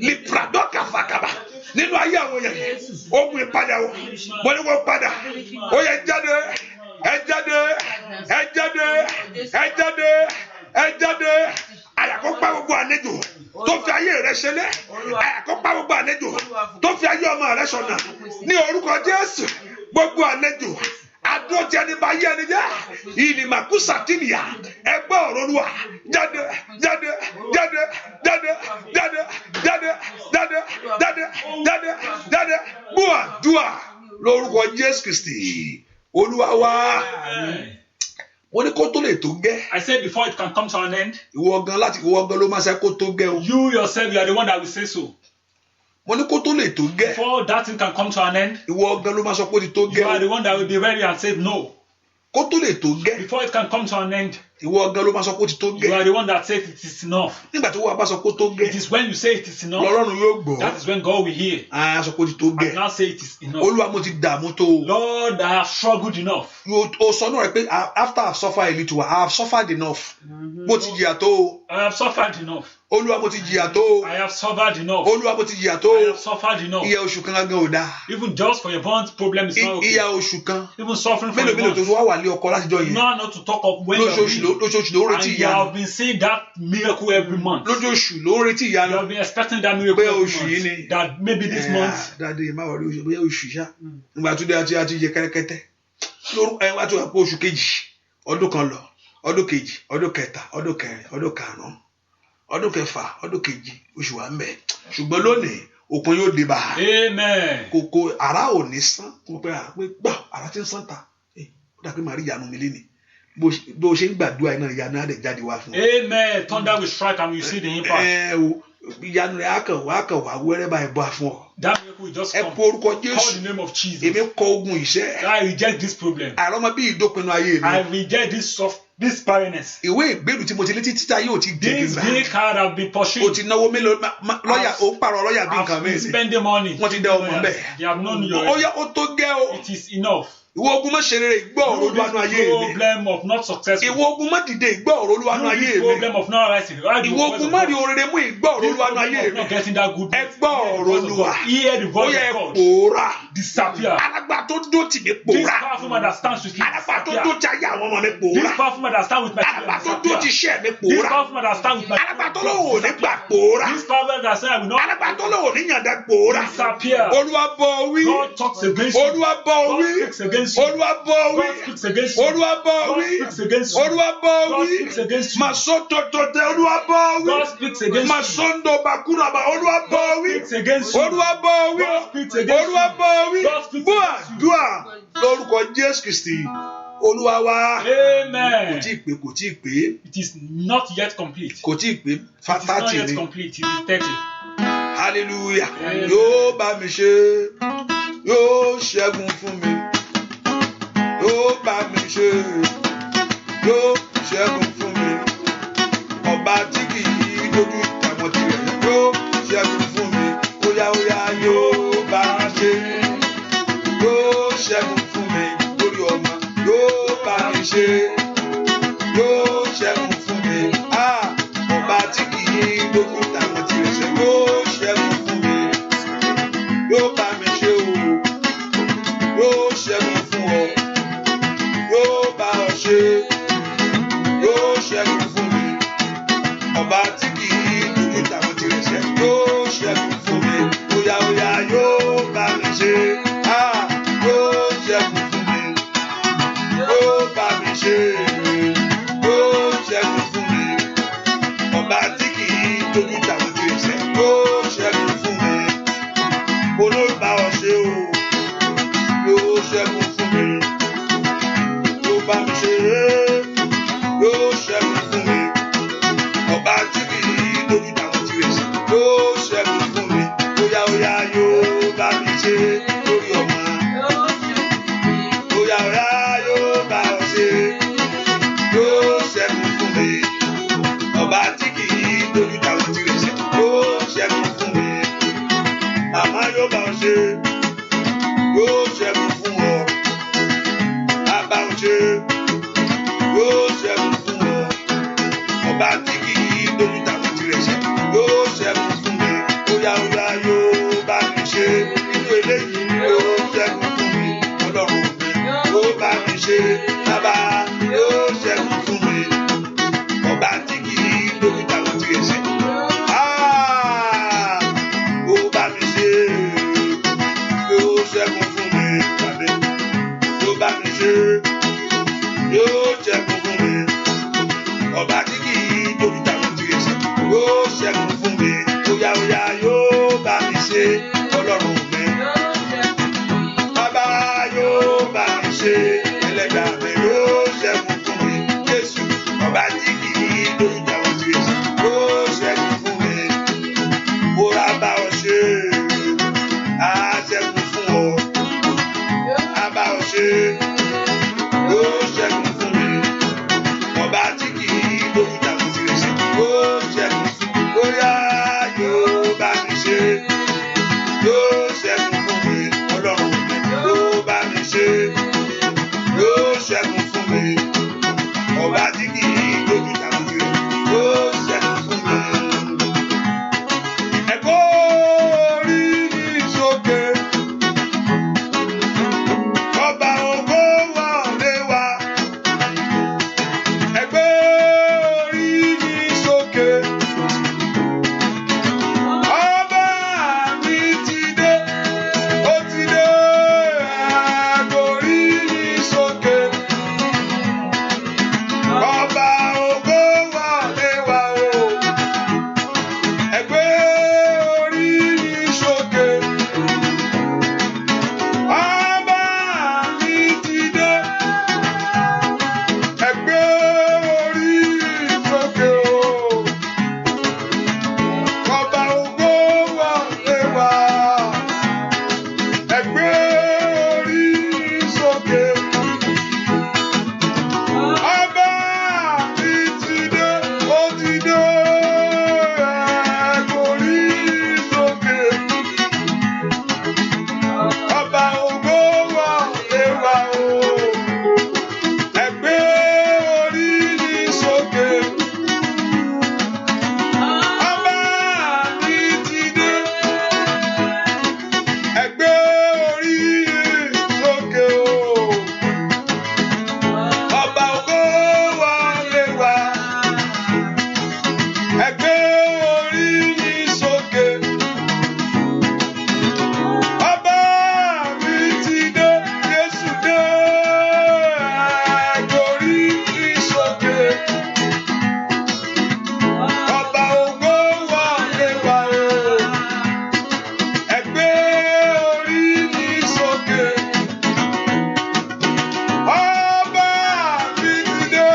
lè pradọ́ kàfàkàbà nínú ayé àwọn èèyàn ogun ìpadà o mo ní wọ́n padà ó yẹ jáde àyàkópa gbogbo àlejò tó fi ayé rẹ ṣẹlẹ̀ àyàkópa gbogbo àlejò tó fi ayé ọmọ rẹ ṣọ̀nà ní orúkọ Jésù gbogbo àlejò adójẹ ẹni bá yẹ ẹni jẹ ìnìmàkúsà tìlìyà ẹgbẹ́ ọ̀rọ̀ Olúwa jáde búà dùà lórúkọ Jésù Kristi Olúwa wa. Wọ́n ní kó tó lè tó gẹ́. I said before it can come to an end. Ìwọ gan ló máa ṣe kó tó gẹ́ o. You yourself, you are the one that will say so. Wọ́n ní kó tó lè tó gẹ́. Before that thing can come to an end. Ìwọ gan ló máa sọ pé ó ti tó gẹ́ o. You are the one that will be ready and say no. Kó tó lè tó gẹ́. Before it can come to an end. Ìwọ gan ló máa sọ pé ó ti tó gẹ́. You are the one that says it is enough. Nígbà tí wọ́n bá sọ pé ó tó gẹ́. It is when you say it is enough. Ọlọ́run yóò gbọ́. That is when God will hear. A sọ pé ó ti tó gẹ́. And now say it is enough. Olúwa mo ti dààmú tó. Lord, I have struggled enough. O sọ náà rẹ pé after I have suffered a little, I have suffered enough. Mo ti jìyà tó. I have suffered enough. Olúwa mo ti jìyà tó. I have suffered enough. Olúwa mo ti jìyà tó. I have suffered enough. Ìyà oṣù kan gangan ò dáa. Even just for your bond problem is not okay. Ìyà oṣù kan. Even suffering for your bond. Mélòó tó wá wà lé ọkọ látijọ́ yẹn. Not to talk of when lóṣooṣù ló ń retí ìyanu. And you have been seeing that miracle every month. Lóṣooṣù ló ń retí ìyanu. You have been expecting that miracle every month. Oṣù yìí ni. That maybe this month. Dáadé má wọlé oṣù bóyá oṣù ṣá. Nígbà tó dé àti yẹ kẹ́rẹ́kẹ́tẹ́. Wá tó wà pé oṣù kejì ọdún kan lọ ọdún kejì ọdún kẹta ọdún kẹrin ọdún karùn-ún ọdún kẹfà ọdún kejì oṣù wa ń bẹ ṣùgbọ́n lónìí òpin yóò dé bá a. Amen. Kòkò ara ò ní sán kó pé gbà ara ti ń sán ta ó dà pé màá rí ìyanu mi lénìí bó ṣe ń gbàdúrà iná ìyanu á dẹ̀ jáde wá fún un. Amen. Thunder will strike and you see the impact. Ìyanu rẹ̀ á kàn wá wẹ́rẹ́ báyìí bọ́ fún ọ. That miracle will just come. Ẹ po orúkọ Jésù. Call the name of Jesus. Èmi kọ ogun ìṣẹ́. I reject this problem. Àìrọ́mọ bí ìdópinnu ayé mi. I reject this barrenness. Ìwé ìgbèrú tí mo ti létí títà yóò ti dé This big card have been pursued. O ti náwó mélòó lọ́yà ó pààrọ̀ lọ́yà bí nǹkan mẹ́rin. I've been spending money. Wọ́n ti dá ọmọ bẹ́ẹ̀. They have known your. Ó yá ó tó gẹ́ o. It is enough. Ìwọ ogun má ṣe rere ìgbọ́ ọ̀rọ̀ Olúwanú ayé mi. Problem of not successful. Ìwọ ogun má dìde ìgbọ́ ọ̀rọ̀ Olúwanú ayé mi. Problem of not rising. Ìwọ ogun má rí orere mú ìgbọ́ ọ̀rọ̀ Olúwanú ayé mi. Not getting that good. Ẹ gbọ́ ọ̀rọ̀ Olúwa. Hear the voice of God. Ó yẹ pòórá. Disappear. Alágbá tó dó tì mí pòórá. This powerful man that stands with me. Alágbá tó dó ti ayé àwọn ọmọ mi pòórá. This powerful man that stands with my children. Alágbá tó dó ti iṣẹ́ mi pòórá. This powerful man that stands with my Alágbá tó lóhùn ò ní gbà pòórá. This powerful man that says I will not. Alágbá tó lóhùn ò ní yànda pòórá. Disappear. Olúwa bọ̀ wí. God talks against you. Olúwa bọ̀ wí. God speaks against you. Olúwa bọ̀ wí. God speaks against you. Olúwa bọ̀ God wí. speaks against you. Olúwa bọ̀ God wí. speaks against you. Màsó tòtòtè Olúwa bọ̀ wí. God speaks against you. Màsóńdò bàkúràbà Olúwa bọ̀ wí. God speaks against you. Olúwa bọ̀ wí. God speaks against Olúwa you. bọ̀ wí. God speaks Búà against you. dúà lórúkọ Jésù Kristi Olúwa wa. Amen. Kò tí ì pé. It is not yet complete. Kò tí ì pé. It is not Fatati yet ni. complete. It is 30. Hallelujah. Amen. Yóò bá mi ṣe, yóò ṣẹ́gun fún mi. Yóò bá mi ṣe, yóò ṣẹ́gun fún mi. Ọba tí kì í dojú àwọn tirẹ̀ yóò ṣẹ́gun fún mi. Óyá yóò bá mi ṣe, yóò ṣẹ́gun fún mi. Lórí ọmọ yóò bá mi ṣe, yóò ṣẹ́gun fún mi. Ọba tí kì í dojú àwọn tirẹ̀ yóò ṣẹ́gun fún mi. Yóò bá mi ṣe o, yóò ṣẹ́gun fún ọ. Yóò bá ọ ṣe, yóò ṣẹ́gun fún mi. Ọba tí kì í dojú tàwọn tirẹ̀ ṣẹ́, yóò ṣẹ́gun fún mi. Óyá yóò bá mi ṣe, yóò ṣẹ́gun fún mi. Yóò bá mi ṣe, yóò ṣẹ́gun fún mi. Ọba tí kì í dojú tàwọn tirẹ̀ ṣẹ́, yóò ṣẹ́gun fún mi. Olóòbá ọ ṣe o, yóò ṣẹ́gun fún mi. Yóò bá mi ṣe, yóò ṣẹ́gun fún mi. Ọba tí kì í dojú tàwọn tirẹ̀ ṣẹ́, yóò ṣẹ́gun fún mi. Óyá yóò bá mi ṣe lórí ọmọ. Bóyá ọ̀yá yóò bá ọ ṣe, yóò ṣẹ́gun fún mi. Ọba tí kì í dojú táwọn tirẹ̀ ṣe, yóò ṣẹ́gun fún mi. Màmá yóò bá ọ ṣe, yóò ṣẹ́gun fún ọ. Bàbá ọ ṣe, yóò ṣẹ́gun fún ọ. Ọba tí kì í dojú táwọn tirẹ̀ ṣe, yóò ṣẹ́gun fún mi. Bóyá ọ̀yá yóò bá mi ṣe nínú eléyìí, yóò ṣẹ́gun fún mi. Ọlọ́run mi yóò bá mi ṣe, bàbá yóò ṣẹ́gun fún mi. Ọba tí kì í dojú táwọn tirẹ̀ ṣe, ó bá mi ṣe, yóò ṣẹ́gun fún mi. Pàdé yóò bá mi ṣe, yóò ṣẹ́gun fún mi. Ọba tí kì í dojú táwọn tirẹ̀ ṣe, yóò ṣẹ́gun fún mi. Óyá óyá yóò bá mi ṣe, Ọlọ́run mi. Bàbá yóò bá mi ṣe, Ẹlẹ́dàá mi yóò ṣẹ́gun fún mi. Jésù ọba tí kì í dojú táwọn tirẹ̀ ṣe, yóò ṣẹ́gun fún mi. Bóra bá ọ ṣe, á ṣẹ́gun fún ọ. Á bá ọ ṣe, yóò ṣẹ́gun fún mi. Ọba tí kì í dojú táwọn tirẹ̀ ṣe, yóò ṣẹ́gun fún mi. Bóyá yóò bá mi ṣe, yóò ṣẹ́gun fún mi. Ọlọ́run mi yóò bá mi ṣe, yóò ṣẹ́gun fún mi. Ọba tí kì í dojú táwọn tirẹ̀, yóò ṣẹ́gun fún mi. Ẹ gbé orí yín sókè, ọba ògo wọlé wá. Ẹ gbé orí yín sókè, ọba mi ti dé, ó ti dé. Ẹ gbé orí yín sókè, ọba ògo wọlé wá o. Ẹ gbé orí yín sókè, ọba mi ti dé. Ẹ gbé orí yín sókè o, ọba ògo wọlé wá. Ẹ gbé orí yín sókè, ọba mi ti dé, ó ti dé. Ẹ gbé orí yín sókè, ọba ògo wọlé wá o. Ẹ gbé orí yín sókè, ọba mi ti dé. Ẹ gbé orí yín sókè o, ọba ògo wọlé wá. Ẹ gbé orí yín sókè, ọba mi ti dé. Jésù dé. Ẹ gbé orí yín sókè, ọba ògo wọlé wá o. Ẹ gbé orí yín sókè, ọba mi ti dé.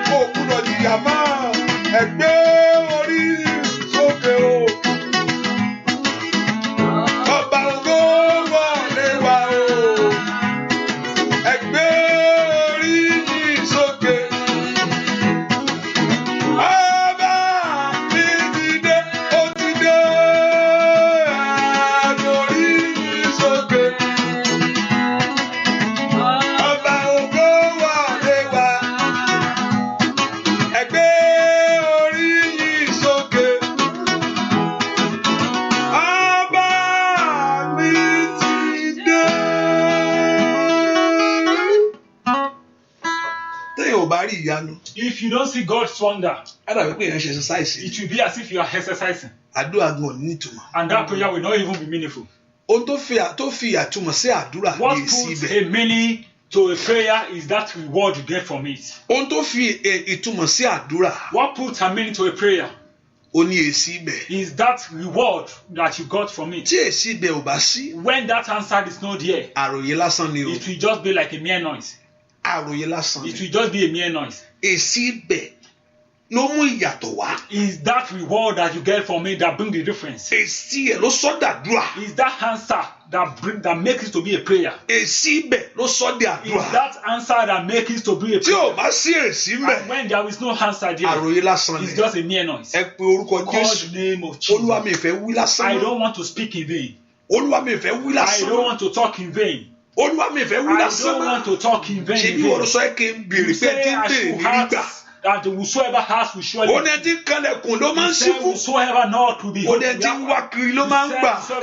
Kò gbúdọ̀ jìyà mọ́. Ẹ gbé orí yín sókè o, ọba ògo wọlé wá o. Ẹ gbé orí yín sókè, ọba mi ti dé, ó ti dé. Ẹ gbé orí yín sókè, ọba ògo wọlé wá. Ẹ gbé orí yín sókè, ọba mi ti dé. Téèyàn ò bá rí ìyanu, If you don't see God's wonder, á dàbí pé èèyàn ṣe exercise. it will be as if you are exercising, Àdúrà gan ò ní ìtumọ̀. and that prayer will not even be meaningful. Ohun tó fi àtumọ̀ sí àdúrà What ní èsì puts ibẹ̀. a meaning to a prayer is that reward you get from it. Ohun tó fi ìtumọ̀ sí àdúrà What puts a meaning to a prayer ó ní èsì ibẹ̀. is that reward that you got from it. Tí èsì ibẹ̀ ò bá sí, When that answer is not there, àròyé lásán ni o. it will just be like a mere noise. Àròyé lásán It ni. will just be a mere noise. Èsì ibẹ̀ ló mú ìyàtọ̀ wá. Is that reward that you get from it that bring the difference? Èsì ẹ̀ ló sọ dàdúrà. Is that answer that makes it to be a prayer? Èsì ibẹ̀ ló sọ di Is àdúrà. that answer that makes it to be a Tí ò prayer? bá sí èsì And mbẹ̀, when there is no answer there, àròyé lásán it's ni. just a mere noise. Ẹ pe orúkọ Call Jésù. the name of Olúwa mi Jesus. ìfẹ́ wí lásán I mọ́. don't want to speak in vain. Olúwa mi ìfẹ́ wí I lásán don't mọ́. want to talk in vain. Olúwa mi ìfẹ́ wí I lásán don't want mọ́. to talk in vain. Ṣé bí wọ́n sọ ẹ́ kí n béèrè You pé say tí ń I béèrè should ní gbà? ask that whosoever has will surely. Ó ní ẹ ti ń kanlẹ̀kùn ló máa ń You ṣí say fún. whosoever knock will be Ó ní opened. ẹ ti ń wá kiri ló máa ń gbà.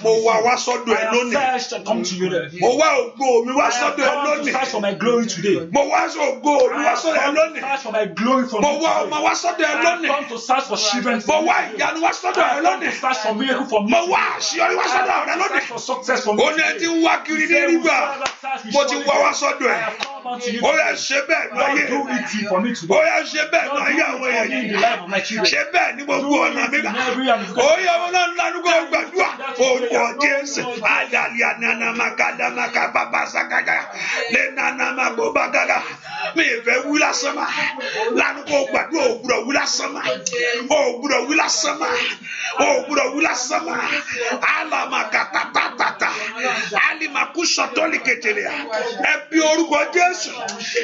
Mo wá wá sọ́dọ̀ ẹ I have lónìí. searched and come to you there. Mo wá ògo mi wá I have sọ́dọ̀ ẹ come to lónìí. search for my glory today. Mo wá ògo mi I wá have sọ́dọ̀ ẹ come to lónìí. search for my glory from Mo you wá today. ọmọ wá sọ́dọ̀ ẹ I have lónìí. come to search for children Mo from wá you today. ìyanu wá sọ́dọ̀ I ẹ have come lónìí. to search for miracle from Mo you wá today. àṣeyọrí wá I sọ́dọ̀ have rẹ come to lónìí. search for success from Ó you ní ẹ ti today. ń wá kiri ní Say nígbà. whosoever search will Mo ti surely wá wá find. sọ́dọ̀ I ẹ. have come unto you Ó yá today. ṣe bẹ́ẹ̀ ní ayé Lord, do mi. it for me Ó today. yá ṣe bẹ́ẹ̀ ní Lord, ayé do àwọn it for èèyàn me in the yìí. life of my children. Ṣe bẹ́ẹ̀ ní gbogbo Do ọ̀nà it mi in gbà. every area of Ó yá wọn náà lánàá gbàdúrà. Orúkọ Jésù. Àdàlí ànánàmá kàdámàkà bàbá sàkàjà. Lé nànàmá kó bá gàgà. Mi ìfẹ́ wí lásán mà. Lánàá kó gbàdúrà ògbúdọ̀ wí lásán mà. Ògbúdọ̀ wí lásán mà. Ògbúdọ̀ wí lásán mà. Àlàmà kàtàtàtàtà. Àlìmàkú sọ̀tọ́lì kẹtẹ̀lẹ̀. Ẹ bí orúkọ Jésù.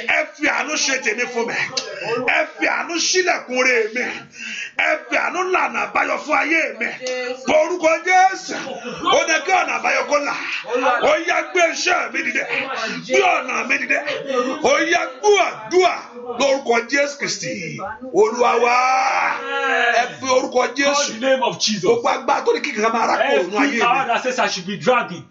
Ẹ fi àánú ṣe tèmi fún mi. Ẹ fi àánú ṣílẹ̀kùn rè mi. Ẹ fi àánú lànà àbáyọ fún ayé mi. Orúkọ Jésù. Ó ní kí ọ̀nà àbáyọ kó là. Ó yá gbé iṣẹ́ mi dìde. Gbé ọ̀nà mi dìde. Ó yá gbúàdúà lórúkọ Jésù Kristi. Olúwa wa. Ẹ fi orúkọ Call Jésù. the name of Jesus. Gbogbo agbára tó ní kí kankan máa rákòrò ní ayé Every power mi. that says I should be dragging.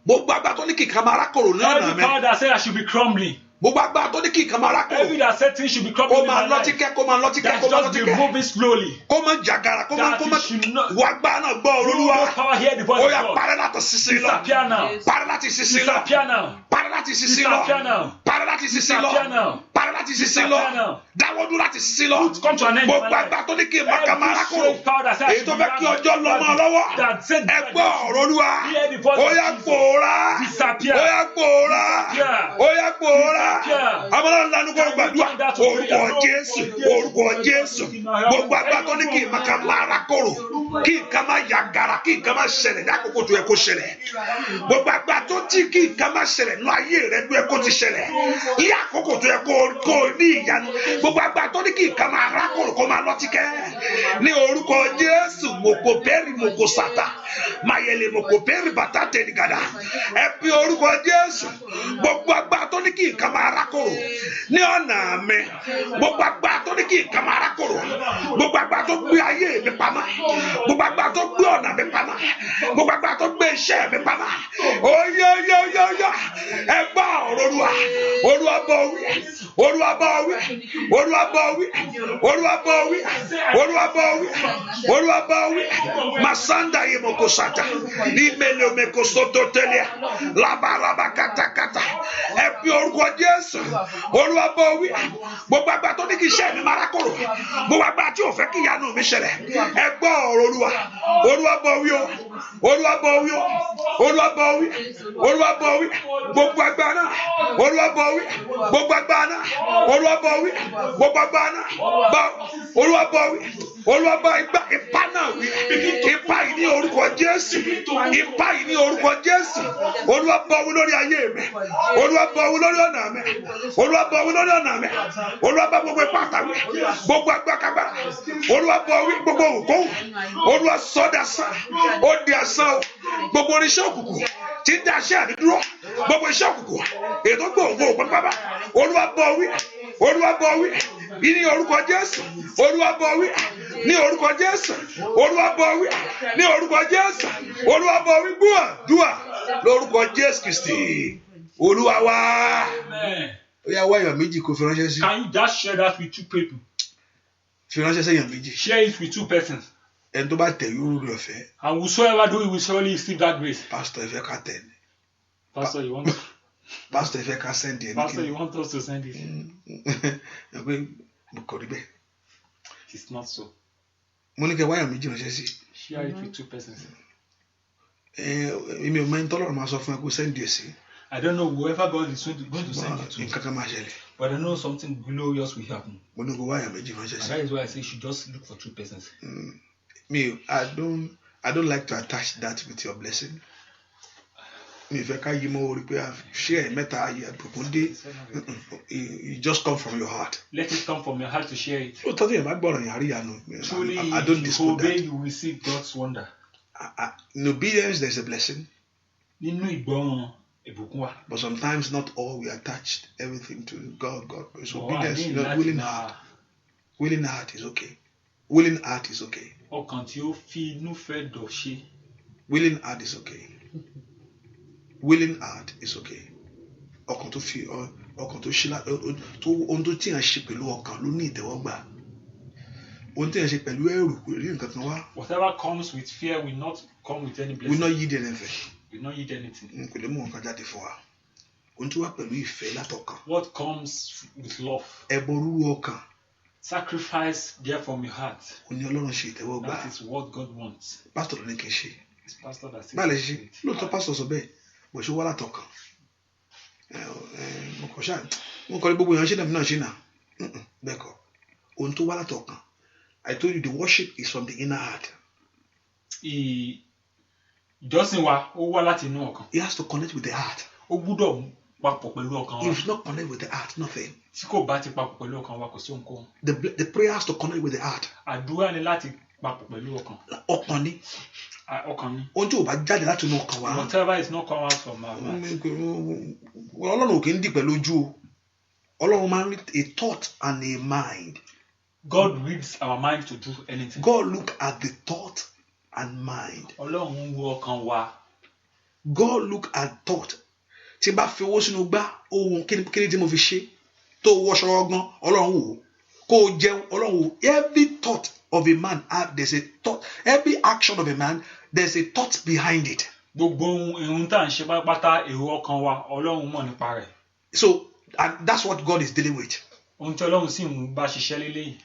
Gbogbo agbára tó ní kí kankan máa rákòrò ní ọ̀nà Every mi. power that says I should be crumbling. Gbogbo agbára tó ní kí kankan máa rákòrò. Every that said things should be Kó crumbling in máa my lọ life. tíkẹ́, kó máa lọ tíkẹ́, That's kó máa lọ just be tíkẹ́. moving slowly. Kó máa jàgàrà, kó máa That it should not. wọ agbára náà gbọ́ You Olúwa. no power hear the voice Ó of yá God. parẹ́ láti sísìn lọ. Disappear now. Parẹ́ láti sísìn lọ. Disappear now. Parẹ́ láti sísìn lọ. Disappear now. Parẹ́ láti sísìn lọ. Disappear now. Parẹ́ láti sísìn lọ. Disappear now. Dáwọ́ dúró láti sísìn lọ. Put come to an end in my Gbogbo life. agbára tó ní kí n máa kà máa Every rákòrò. strange power that says I Èyí should tó be fẹ́ kí dragging. ọjọ́ lọ mọ́ ọ lọ́wọ́. That said Ẹ gbọ́ ọ̀rọ̀ Olúwa. Hear the voice Ó of yá Jesus. pòórá. Disappear. Ó yá pòórá. Disappear. Ó yá pòórá. Disappear. Àwọn náà lanu kó gbàdúrà. Turn that to Orúkọ prayer. Jésù. Orúkọ Jésù. Gbogbo agbára tó ní kí n máa kà máa rákòrò. Kí nǹkan máa yàgàrà, kí nǹkan máa ṣẹlẹ̀ ní àkókò tó yẹ kó ṣẹlẹ̀. Gbogbo agbára tó tí kí nǹkan máa ṣẹlẹ̀ nínú ayé rẹ tó yẹ kó ti ṣẹlẹ̀. Ní àkókò tó yẹ kó ní ìyanu. Gbogbo agbára tó ní kí nǹkan máa rákòrò kó máa lọ tíkẹ́. Ní orúkọ Jésù, mòkò bẹ́ẹ̀rì mòkò sàtà. Mayele mòkò bẹ́ẹ̀rì bàtà tẹ̀légàdà. Ẹ pe orúkọ Jésù. Gbogbo agbára tó ní kí nǹkan máa rákòrò. Ní ọ̀nà mi. Gbogbo agbára tó ní kí nǹkan máa rákòrò. Gbogbo agbára tó gbé ayé mi pamọ́. Gbogbo agbára tó gbé ọ̀nà mi pamọ́. Gbogbo agbára tó gbé iṣẹ́ mi pamọ́. Oyóyóyóyó. Ẹ gbọ́ ọ̀rọ̀ Olúwa. Olúwa bọ̀ wí. Olúwa bọ̀ wí. Olúwa bọ̀ wí. Olúwa bọ̀ wí. Olúwa bọ̀ wí. Olúwa bọ̀ wí. Masanda yìí mo kò sàtà. Ní mele omi kò sóto tẹ́lẹ̀. Labalaba katakata. Ẹ fi orúkọ Jésù. Olúwa bọ̀ wí. Gbogbo agbára tó ní kí iṣẹ́ mi máa rákòrò. Gbogbo agbára tí ò fẹ́ kí ìyanu mi ṣẹlẹ̀. Ẹ gbọ́ ọ̀rọ̀ Olúwa. Olúwa bọ̀ wí o. Olúwa bọ̀ wí o. Olúwa bọ̀ wí. Olúwa bọ̀ wí. Gbogbo agbára náà. Olúwa bọ̀ wí. Gbogbo agbára náà. Olúwa bọ̀ wí. Gbogbo agbára náà. Olúwa bọ̀ wí. Olúwa bọ̀ ipá náà wí. Ipá yìí ní orúkọ Jésù. Ipá yìí ní orúkọ Jésù. Olúwa bọ̀ wí lórí ayé mi. Olúwa bọ̀ wí lórí ọ̀nà mi. Olúwa bọ̀ wí lórí ọ̀nà mi. Olúwa bọ̀ gbogbo ipá àtàwí. Gbogbo agbákagbára. Olúwa bọ̀ wí gbogbo òkòwò. Olúwa sọ́dà sàn. Ó di asán o. Gbogbo oníṣẹ́ òkùnkùn tí ń daṣẹ́ àdúró. Gbogbo iṣẹ́ òkùnkùn. Ètò gbòǹgbò òpópábá. Olúwa bọ̀ wí. Olúwa bọ̀ wí. Ní orúkọ Jésù. Olúwa bọ̀ wí. Ní orúkọ Jésù. Olúwa bọ̀ wí. Ní orúkọ Jésù. Olúwa bọ̀ wí. Gbúà dúà lórúkọ Jésù Kristi. Olúwa wá. Amen. Ó yá wáyà méjì kó fi ránṣẹ́ sí. Can you just share that with two people? Fi ránṣẹ́ sẹ́yìn méjì. Share it with two persons. Ẹni tó bá tẹ̀ yóò rí ọ̀fẹ́. And whosoever do it will surely receive that grace. Pásítọ̀ ìfẹ́ ká tẹ̀ ni. Pastor, you want to, Pásítọ̀ ìfẹ́ ká sẹ́ndì ẹni Pastor, kí you want us to send it? ẹ pé mo kọ̀ rí bẹ́ẹ̀. It's not so. Mo ní kẹ́ wáyà méjì ránṣẹ́ sí. Share it with two persons. Èmi ò mọ ẹni tọ́lọ́run máa sọ fún ẹ kó sẹ́ndì ẹ̀ sí. I don't know whoever God is going to send it to. Nǹkan kan máa ṣẹlẹ̀. But I know something glorious will happen. Mo ní kó wáyà méjì ránṣẹ́ And sí. that is why I say you should just look for 2 persons. I don't like to attach that with your blessing. Mi fẹ́ ká yí mọ́ orí pé share mẹ́ta ayé àbùkún dé. It just come from your heart. Let it come from your heart to share it. Ó tọ́jú yẹn bá gbọ́ràn yàrá ìyanu. Truly, I don't if you dispute obey, that. you will receive God's wonder. In obedience, there's a blessing. Nínú ìgbọràn ìbùkún wà. But sometimes not all we attach everything to God. It's But obedience. wà ní Willing láti heart. máa Willing heart is okay. Willing heart is okay. ọkàn tí ó fi inú fẹ́ dọ̀ ṣe. Willing heart is okay. Willing heart is okay. Ọkàn tó fi ọkàn tó ṣe tó ohun tó tíyàn ṣe pẹ̀lú ọkàn ló ní ìtẹ́wọ́gbà. Ohun tíyàn ṣe pẹ̀lú ẹ̀rù kò rí nǹkan kan wá. Whatever comes with fear will not come with any We blessing. not yield anything. Will not need anything. Kò lè mú nǹkan jáde fún wa. Ohun tó wá pẹ̀lú ìfẹ́ látọkàn. What comes with love? Ẹbọ rúru ọkàn. Sacrifice there from your heart. Ó ní Ọlọ́run ṣe ìtẹ́wọ́gbà. That is what God wants. Pásítọ̀ ló ní kí n ṣe. It's pastor that says Báyìí lè do ṣe it. lóòótọ́ pásítọ̀ sọ bẹ́ẹ̀ bó ṣe wá látọkàn. Mo kọ́ ní gbogbo èèyàn ṣe náà mi náà ṣe náà. Bẹ́ẹ̀ kọ́ ohun tó wá látọkàn. I told you the worship is from the inner heart. Ìjọsìn wa ó wá láti inú ọkàn. He has to connect with the heart. Ó gbúdọ̀ papọ̀ pẹ̀lú ọkàn wa. If not connect with the heart, nothing. Tí kò bá ti papọ̀ pẹ̀lú ọkàn wa kò sí ohunkóhun. The prayer has to connect with the heart. Àdúrà ni láti papọ̀ pẹ̀lú ọkàn. Ọkàn ni. Ọkàn ni. Ohun tí ò bá jáde láti inú ọkàn wa. Whatever is not come out from our mouth. Ọlọ́run ò kì í dì pẹ̀lú ojú o. Ọlọ́run máa ń read a thought and a mind. God reads our mind to do anything. God look at the thought and mind. Ọlọ́run ń wo ọkàn wa. God look at thought. Tí n bá fi owó sínú gbá ohun kí ni tí mo fi ṣe tó wọṣọ ọgbọ́n Ọlọ́run wò kó o jẹun Ọlọ́run wò. Every thought of a man there's a thought. Every action of a man there's a thought behind it. Gbogbo ohun tá à ń ṣe pátápátá èrò ọkàn wa Ọlọ́run mọ̀ nípa rẹ̀. So and that's what God is dealing with. Ohun tí Ọlọ́run sì ń bá ṣiṣẹ́ lélẹ́yìí.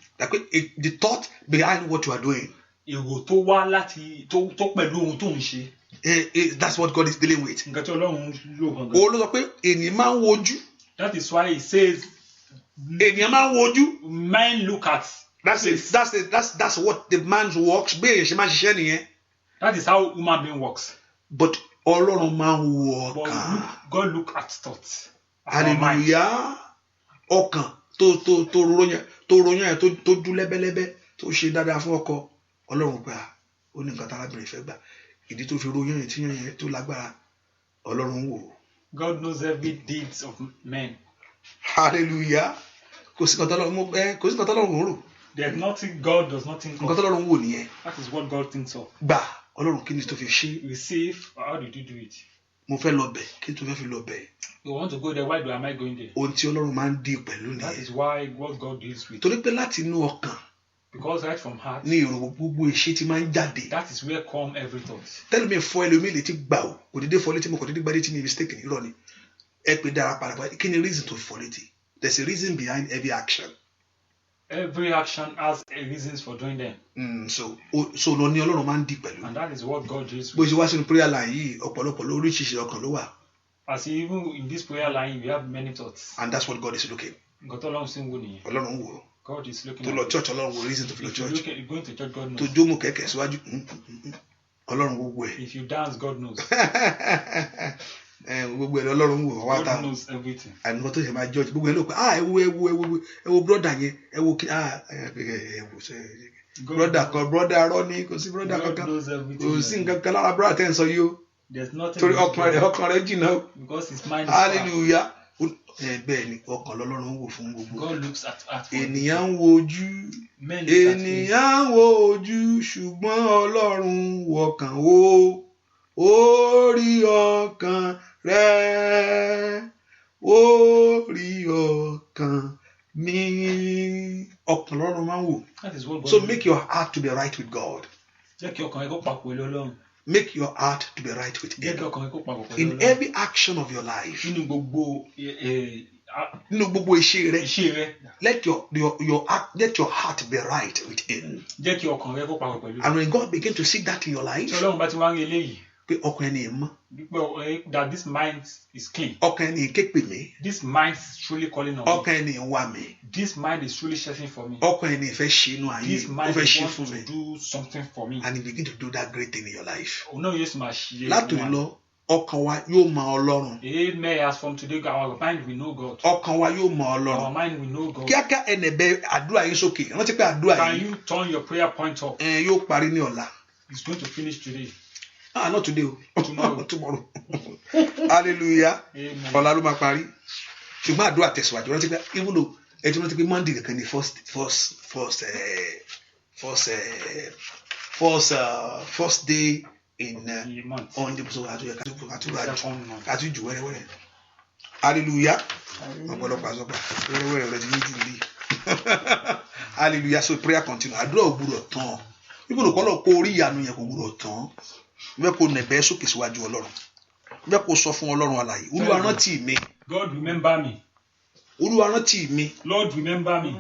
The thought behind what you are doing. Èrò tó wá láti tó pẹ̀lú ohun tó ń ṣe. That's what God is dealing with. Nǹkan tí Ọlọ́run lò gangan. Ó ló sọ pé ènìyàn máa ń wojú. That is why he says. Ènìyàn máa ń wojú. Men look at. That's what the man's works. Bí èyàn ṣe máa ṣiṣẹ́ nìyẹn. That is how human being works. But Ọlọ́run máa ń wo ọkàn. But God look at thoughts. Hallelujah. Ọkàn tó ròyìn yẹn tó dún lẹ́bẹ́lẹ́bẹ́ tó ṣe dáadáa fún ọkọ. Ọlọ́run gbà ó ní nǹkan tárábìnrin fẹ́ gbà. Ìdí tó fi ròyìn yẹn tí yẹn tó lágbára. Ọlọ́run wò. God knows every deeds of men. Hallelujah. Kò sí nǹkan tọ́lọ́run rò. There's nothing God does not think of. Nǹkan tọ́lọ́run wò nìyẹn. That is what God thinks of. Gbà Ọlọ́run kí ni tó fi ṣe. Receive. How did you do it? Mo fẹ́ lọ bẹ̀ kí n tó fẹ́ fi lọ bẹ̀. You want to go there, why am I going there? Ohun tí Ọlọ́run máa ń dì pẹ̀lú nìyẹn. That is why what God deals with. Torí pé láti inú ọkàn. Because right from heart. Ní èrò gbogbo ìṣe tí máa ń jáde. That is where come every thought. Tẹ́lẹ̀ mi fọ ẹlòmíì létí gbà ó kò dédé fọ létí mo kò dédé gbá létí ní mistake nírọ̀ ni. Ẹ pé dára padà kí ni reason tó fọ létí? There's a reason behind every action. Every action has a reasons for doing them. So lọ ní Ọlọ́run máa ń dì pẹ̀lú. And that is what God deals Bó with. ṣe wá sínú prayer line yìí ọ̀pọ̀lọpọ̀ lóríṣiríṣi ọkàn ló wà. As even in this prayer line, we have many thoughts. And that's what God is looking. Ọlọ́run wò. God is looking. Tó lọ church Ọlọ́run wò reason to fi lọ If you church. look at going to church, God knows. Tó jómù kẹ̀kẹ́ síwájú Ọlọ́run gbogbo ẹ̀. If you dance, God knows. Gbogbo ẹ̀ Ọlọ́run wò wá ta. God knows everything. Àìmọ́ tó ṣe máa judge gbogbo ẹ̀ ló pé ẹ wo brother yẹn ẹ wo kí brother kan brother arọ ni kò sí brother kankan kò sí nǹkan kan lára brother tẹ́ ń sọ yìí o. Torí ọkàn rẹ̀ jìnnà o. Because his mind is hallelujah. Bẹ́ẹ̀ ni ọkàn lọ́lọ́run wò fún gbogbo. God looks at ènìyàn ń wo ojú ènìyàn ń wo ojú ṣùgbọ́n Ọlọ́run wọkàn wò ó rí ọkàn rẹ̀ ó rí ọkàn mi. Ọkàn lọ́lọ́run máa ń wò. So make your heart to be right with God. Jẹ́ kí ọkàn rẹ kó papọ̀ pẹ̀lú Ọlọ́run. Make your heart to be right with Him. Jẹ́ kí ọkàn rẹ kó papọ̀ pẹ̀lú Ọlọ́run. In every action of your life. Nínú gbogbo iṣẹ́ rẹ. Let your heart be right with Him. Jẹ́ kí ọkàn rẹ kó papọ̀ pẹ̀lú. And when God begin to see that in your life. Tí Ọlọ́run bá ti wá rí eléyìí. pé ọkàn ẹni mọ́. That this mind is clean. Ọkàn ẹni ké pè mí. This mind is truly calling on me. Ọkàn ẹni wá mi. This mind is truly searching for me. Ọkàn ẹni fẹ́ ṣe inú ayé. This Ó mind fẹ́ ṣe wants fún to mi. do something for me. And he begin to do that great thing in your life. Látòrí lọ, ọkàn wa yóò mọ Ọlọ́run. Amen. As from today, our mind will know God. Ọkàn wa yóò mọ Our Ọlọ́run. mind will know God. Kíákíá ẹnẹ̀bẹ̀ àdúrà yín sókè. Rántí pé àdúrà Can yín you turn your prayer point up? yóò parí ní ọ̀la. It's going to finish today. Not today o. Tomorrow. Tomorrow. Hallelujah. Amen. Ọ̀la ló máa parí. Ṣùgbọ́n àdúrà tẹ̀síwájú. Rántí pé even though ẹ ti rántí pé Monday kankan ni first day in The month. on the so àti jù wẹ́rẹ́wẹ́rẹ́. Hallelujah. Ọ̀pọ̀lọpọ̀ àzọ́pà wẹ́rẹ́wẹ́rẹ́ rẹ̀ ti ní jù rí. Hallelujah. So prayer continue. Àdúrà ò gbúdọ̀ tán. Ibùdó kọ́lọ̀ kó orí ìyanu yẹn kò gbúdọ̀ tán. Bẹ́ẹ̀ kó nẹ̀bẹ́ sókè síwájú Ọlọ́run. Bẹ́ẹ̀ kó sọ fún Ọlọ́run alààyè. Olúwa rántí mi. God remember me. Olúwa rántí mi. Lord remember me.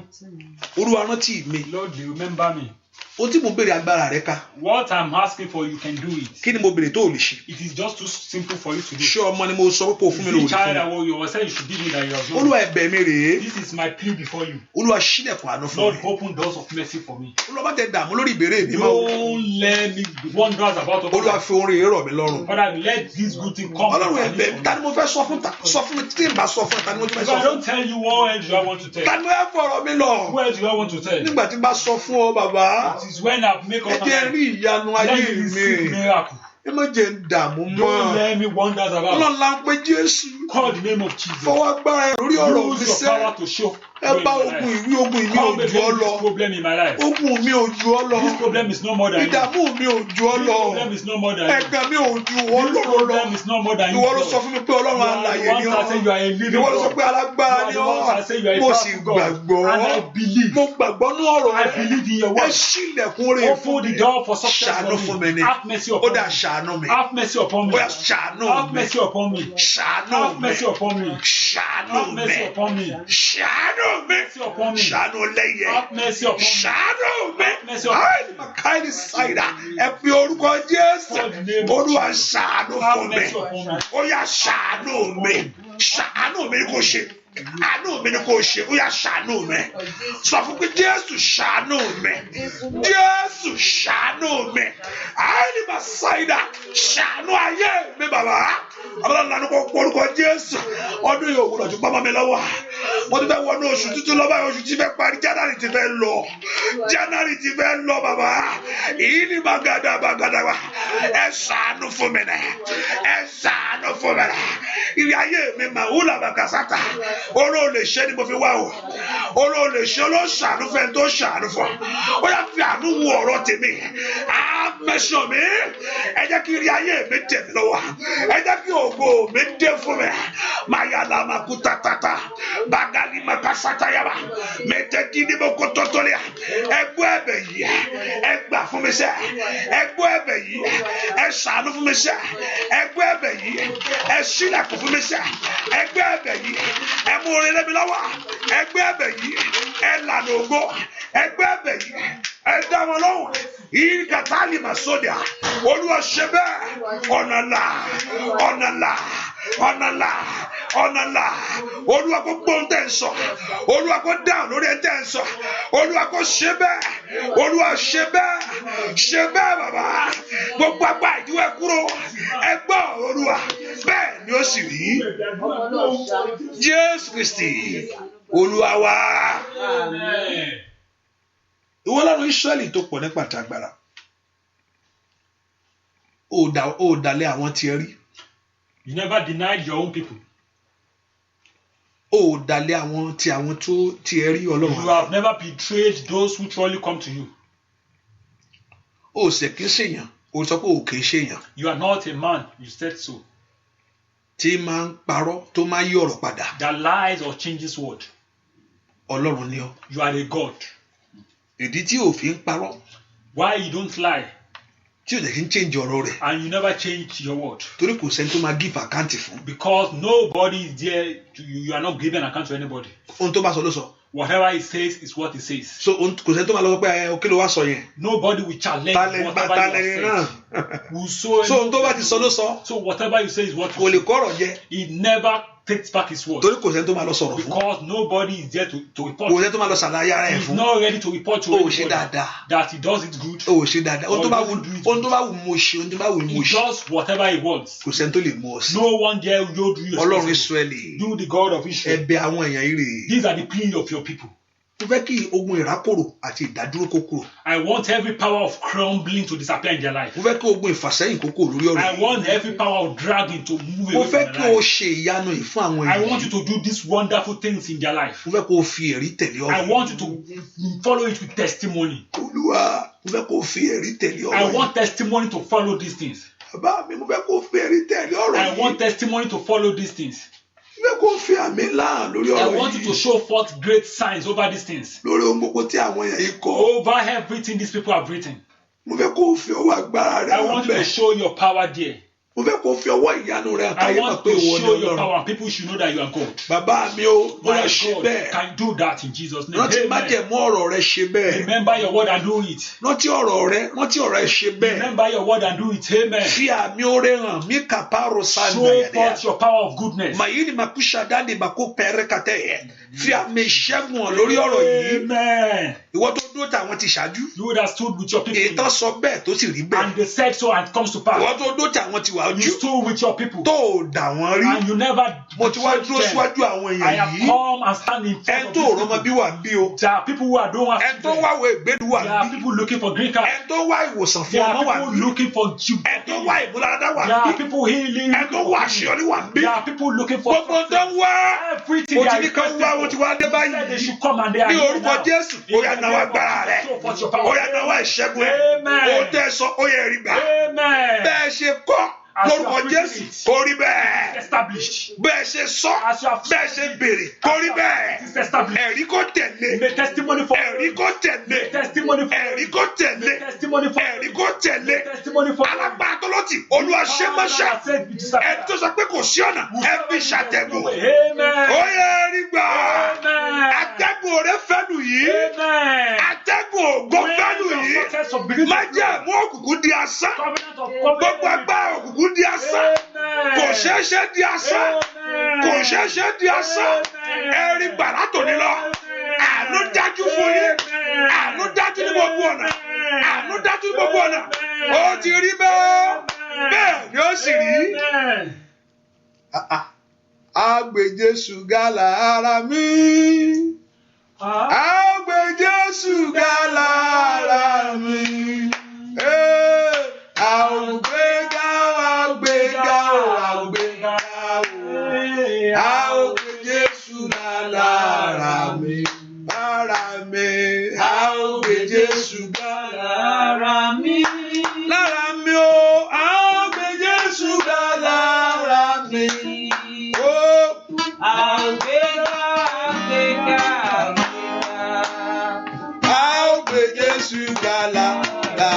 Olúwa rántí mi. Lord remember me. Ohun tí mo béèrè agbára rẹ ká. What I'm asking for, you can do it. Kí ni mo béèrè tó ò lè ṣe? It is just too simple for you to do. Ṣé ọmọ ni mo sọ pé kò fún mi lórí This child fún mi? you were saying you should give me that you have not. Olúwa ẹ̀bẹ̀ mi rèé. This is my plea before you. Olúwa ṣílẹ̀kùn àánú fún Lord, mi. open doors of mercy for me. Olúwa má tẹ dààmú lórí ìbéèrè mi mọ́. Don't let me wonders about Olúwa fi orin rẹ̀ rọ̀ mí lọ́rùn. Father, let this good thing come. Ọlọ́run ẹ̀bẹ̀ ta ni mo fẹ́ sọ fún mi tí n bá sọ fún ẹ ta ni mo tún fẹ́ If sọ I fún. don't tell you, what else do I want to tell? Ta ni mo fẹ́ fọ̀rọ̀ mi lọ? Who else do I want to tell? Nígbà tí n bá sọ fún ọ bàbá. It is when I make Ẹ up my jẹ́ mind. rí ìyanu ayé Let me mi. see miracle. Ẹ má jẹ́ ń dààmú Don't mọ́. let me wonders about. Ọlọ́run la ń pe Jésù. Call the name of Jesus. Fọwọ́ agbára ẹ̀ lórí ọ̀rọ̀ mi Use your sẹ́. power to show. Ẹ bá ogun ìwí ogun ìmí Come òjò ọ against lọ. this problem in my life. Ogun mi ò ju ọ lọ. This problem is no more than you. Ìdààmú mi ò ju ọ This lọ. problem is no more than you. Ẹ̀gàn mi ò ju ọ This lọ́rọ̀ lọ. problem is no more than you. Ìwọ ló sọ fún mi pé Ọlọ́run alààyè ni You are the one that say you are a ọ́. living Ìwọ ló sọ God. pé alágbára You ni are the one that say you are ọ́. a Mo sì powerful God. gbàgbọ́. And I believe. Mo gbàgbọ́ ní ọ̀rọ̀ I rẹ. believe in your Ẹ word. ṣílẹ̀kùn rẹ̀ Open fún the mi. door for success Ṣàánú for fún me. mi ni. Have mercy Ó upon dà me. ṣàánú mi. Have mercy upon me. Bóyá ṣàánú Have mi. mercy upon me. Ṣàánú Have mi. mercy upon me. Ṣàánú Have mi. mercy upon me. Ṣàánú mi. Mercy upon me. Ṣàánú lẹ́yẹ. Have mercy upon me. Ṣàánú mi. mercy upon Àìní màkàìní ṣàìdá. Ẹ fi orúkọ Jésù. Call the name of Olúwa Jesus. ṣàánú Have fún mi. mercy upon me. Ó yá ṣàánú mi. Ṣàánú mi ni kò ṣe. Àánú mi ni kò ṣe. Ó yá ṣàánú mi. Sọ fún pé Jésù ṣàánú mi. Jésù ṣàánú mi. Àìní màṣàìdá. Ṣàánú ayé mi bàbá. Ọlọ́run lanu kò porúkọ Jésù. Ọdún yóò gbọdọ̀ tún pamọ́ mi lọ́wọ́. Mo ti fẹ́ wọnú oṣù tuntun lọ́wọ́ oṣù tí fẹ́ parí. January ti fẹ́ lọ. January ti fẹ́ lọ bàbá. Ìyí ni bàgàdà wa. Ẹ ṣàánú fún mi nẹ. Ẹ ṣàánú fún mi nẹ. Ìrìn ayé mi mà wúlà bàkàsátà. Olóò lè ṣe ni mo fi wá o. Olóò lè ṣe olóṣàánú fẹ́ tó ṣàánú fún. Ó yà fi àánú wo ọ̀rọ̀ tèmi. Àmẹ́sàn mi. Ẹ jẹ́ kí ìrìn ayé mi tẹ̀ mí lọ́wọ́. Ẹ jẹ́ kí ògo mi dé fún mi. Mayala makuta tata. Bagali makasata yaba. Mẹtẹkí ni mo kó tọ́tọ́ lé. Ẹ gbọ́ ẹ̀bẹ̀ yìí. Ẹ gbà fún mi sẹ́. Ẹ gbọ́ ẹ̀bẹ̀ yìí. Ẹ ṣàánú fún mi sẹ́. Ẹ gbọ́ ẹ̀bẹ̀ yìí. Ẹ ṣílẹ̀kùn fún mi sẹ́. Ẹ gbọ́ ẹ̀bẹ̀ yìí. Ẹ mú orin lé mi lọ́wọ́. Ẹ gbọ́ ẹ̀bẹ̀ yìí. Ẹ lànà ògo. Ẹ gbọ́ ẹ̀bẹ̀ yìí. Ẹ dá wọn lọ́wọ́. Yìí kàtàlì màsódìà. Olúwa ṣe bẹ́ẹ̀. Ọ̀nà là. Ọ̀nà là. Ọ̀nà là. Ọ̀nà là. Olúwa kó gbóhùn tẹ̀ ń sọ. Olúwa kó dáhùn lórí ẹ̀ tẹ̀ ń sọ. Olúwa kó ṣe bẹ́ẹ̀. Olúwa ṣe bẹ́ẹ̀. Ṣe bẹ́ẹ̀ bàbá. Gbogbo agbá ìdíwọ́ ẹ kúrò. Ẹ gbọ́ Olúwa. Bẹ́ẹ̀ ni ó sì rí. Jésù Kristi Olúwa wa. Ìwọ Ọlọ́run Ísírẹ́lì tó pọ̀ nípa tàgbàrà. Ó dalẹ̀ àwọn tí ẹ rí. You never denied your own people. Ó dalẹ̀ àwọn tó tí ẹ rí Ọlọ́run. You have never betrayed those who truly come to you. Ó sì kìí ṣèyàn. Ó sọ pé ó kìí ṣèyàn. You are not a man. You said so. Tí máa ń parọ́ tó máa yí ọ̀rọ̀ padà. That lies or changes word. Ọlọ́run ni ọ́. You are a God. Ìdí tí ò fi ń parọ́. Why you don't lie? Tí ò jẹ́ kí n change ọ̀rọ̀ rẹ̀. And you never change your word. Torí kò sẹ́ni tó máa give account fún. Because nobody is there to you. You are not giving an account to anybody. Ohun tó bá sọ ló sọ. Whatever he says is what he says. So kò sẹ́ni tó máa lọ sọ pé kí ló wá sọ yẹn. Nobody will challenge whatever you have said. Whoso so ohun tó bá ti sọ ló sọ. So whatever you say is what Kò you lè kọ́rọ̀ jẹ. He never takes back his word. Torí kò sẹ́ni tó máa lọ sọ̀rọ̀ fún. Because nobody is there to report. Kò sẹ́ni tó máa lọ ṣàlàyé ara ẹ̀ He's fún. not ready to report to O ò ṣe anybody dáadáa. that he does it good. O ò ṣe dáadáa. Ohun tó bá wù mo ṣe, ohun tó bá wù mo He ṣe. does whatever he wants. Kò sẹ́ni tó lè mú ọ sí. No one there will do you. Ọlọ́run Ísírẹ́lì. Do the God of Israel. Ẹ̀bẹ̀ àwọn èèyàn yìí rèé. These are the plea of your people. Mo fẹ́ kí ogun ìrákòrò àti ìdádúró kó kúrò. I want every power of crumbling to disappear in their life. Mo fẹ́ kí ogun ìfàsẹ́yìn kó kúrò lórí ọ̀rọ̀ I yìí. want every power of dragging to move Mo away fẹ́ from kí their o life. ṣe ìyanu yìí fún àwọn I èèyàn want you yìí. to do these wonderful things in their life. Mo fẹ́ kó o fi ẹ̀rí tẹ̀lé ọ̀rọ̀ I yìí. want you to follow it with testimony. Olúwa, mo fẹ́ kó o fi ẹ̀rí tẹ̀lé ọ̀rọ̀ I yìí. want testimony to follow these things. Bàbá mi, mo fẹ́ kó o fi ẹ̀rí tẹ̀lé ọ̀rọ̀ I yìí. want testimony to follow these things. Mo fẹ́ kó o fi àmì láhàn lórí I ọ̀rọ̀ want you to yìí. show forth great signs over these things. Lórí ohun gbogbo tí àwọn èèyàn yìí kọ. Over everything these people have written. Mo fẹ́ kó o fi ọwọ́ agbára rẹ I hàn want you to bẹ́ẹ̀. show your power there. Mo fẹ́ kó o fi ọwọ́ ìyanu rẹ hàn I káyé mọ̀ want pé to ìwọ ni show your Ọlọ́run. power. People should know that you are God. Bàbá mi o, mo My lọ ṣe God bẹ́ẹ̀. can do that in Jesus' name. Rántí Amen. májẹ̀mú ọ̀rọ̀ rẹ ṣe bẹ́ẹ̀. Remember your word and do it. Rántí ọ̀rọ̀ rẹ ṣe bẹ́ẹ̀. Remember your word and do it. Amen. Fi àmì oore hàn mí kàpárò sáńdà Show yẹ̀dẹ̀. forth your power of goodness. Màyí ni màkúṣà dáàdì bàkó pẹ̀rẹ́ kàtẹ́ yẹn. Fi àmì ìṣẹ́gun hàn lórí ọ̀rọ̀ yìí. Amen. Ìwọ tó dúró tàwọn ti ṣáájú. You would have stood with your people. Ètò sọ bẹ́ẹ̀ tó sì rí bẹ́ẹ̀. And they said so and it comes to pass. Ìwọ tó dúró tàwọn ti wà You ojú. stood with your people. Tó o dà wọ́n rí. And you never Mo ti wá betrayed dúró them. síwájú àwọn I èèyàn have yìí. come and stand in Ẹn front of tó these rọmọ people. bí wà bí o. There are people who are don't have Ẹn tó children. wá wo ìgbélu wà There are bí. people looking for green card. Ẹn tó wá ìwòsàn fún There ọmọ are wà people bí. looking for you. Ẹn tó wá ìmúláradá wà There are bí. people healing. Ẹn tó wá àṣeyọrí wà bí. There are people looking for Gbogbo tó ń wá. everything. Mo They ti are ní kan wá, wọ́n ti wá dé They said they báyìí. should come and they are Ní here orúkọ now. Jésù, ó yá náwó agbára rẹ̀. Show forth your Ó power. yá náwó ìṣẹ́gun ẹ̀. Amen. Ó tẹ́ sọ, ó yẹ rí gbà. Amen. Bẹ́ẹ̀ ṣe kọ́ lórúkọ Jésù, kó rí bẹ́ẹ̀. Established. Bẹ́ẹ̀ ṣe sọ, As you have bẹ́ẹ̀ ṣe béèrè, kó rí bẹ́ẹ̀. It is established. Ẹ̀rí kó tẹ̀lé. Make testimony for Ẹ̀rí kó tẹ̀lé. testimony for Ẹ̀rí kó tẹ̀lé. testimony for Ẹ̀rí kó tẹ̀lé. testimony for Alágbára tó lọ́tì, Olúwa ṣe máṣá. Ẹni tó sọ pé kò sí ọ̀nà, ẹ fi ṣàtẹ̀gùn. Amen. Ó yẹ rí gbà. Amen. Atẹ́gùn òré fẹ́lù yìí. Amen. Atẹ́gùn ògbó fẹ́lù yìí. Májẹ̀mú òkùnkùn di asán. Covenant of Gbogbo agbára òkùnkùn di asán. Kò ṣeé ṣe di asán. Kò ṣeé ṣe di asán. Ẹ rí gbà látòní lọ. Àánú dájú fún yín. Àánú dájú ní gbogbo ọ̀nà. Àánú dájú ní gbogbo ọ̀nà. Ó ti rí bẹ́ẹ̀. Bẹ́ẹ̀ ni ó sì rí. Àgbè Jésù ga lára mi. Àgbè Jésù ga lára mi. Àgbéga, àgbéga, àgbéga. Àgbè Jésù ga lára mi. Lára mi. Àgbè Jésù ga lára mi. Lára mi o. Àgbè Jésù ga lára mi. Àgbéga, àgbéga, àgbéga. Àgbè Jésù ga lára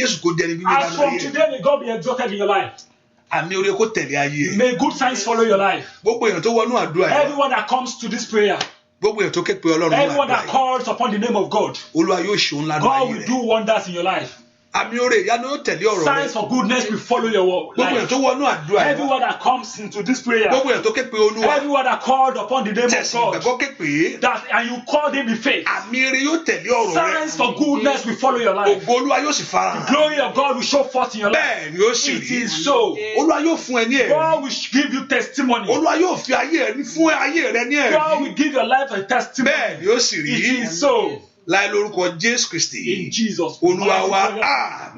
Jésù kó jẹ́ ní gbígbé As from today, may God be exalted in your life. Àmì oore kó tẹ̀lé ayé ẹ̀. May good signs follow your life. Gbogbo èèyàn tó wọnú àdúrà yìí. Everyone that comes to this prayer, Gbogbo èèyàn tó ké pe Ọlọ́run nínú everyone àdúrà that yìí. calls upon the name of God, Olúwa yóò ṣe òun lánàá God ayé will rẹ̀. do wonders in your life. Àmì oore ìyanu yóò tẹ̀lé ọ̀rọ̀ rẹ̀. Signs for goodness will follow your Gbogbo èèyàn life. tó wọnú àdúrà yìí. Everyone that comes into this prayer, Gbogbo èèyàn tó ké pe Olúwa. everyone that called upon the name of Tẹ̀sí God, ìgbàgbọ́ ké pé that and you called him in faith, àmì ire yóò tẹ̀lé ọ̀rọ̀ rẹ̀. signs for goodness will follow your life. Ògo Olúwa yóò sì farahàn. Glory of God will show forth in your life. Bẹ́ẹ̀ ni ó sì It rí. is so. Olúwa yóò fún ẹ ní ẹ̀rí. God will give you testimony. Olúwa yóò fi ayé rẹ fún ayé rẹ ní God will ẹ̀rí. give your life a testimony. Bẹ́ẹ̀ ni ó sì rí. It is so. Láì lórúkọ Jésù Kristi. In Jesus. Olúwa wa mighty name.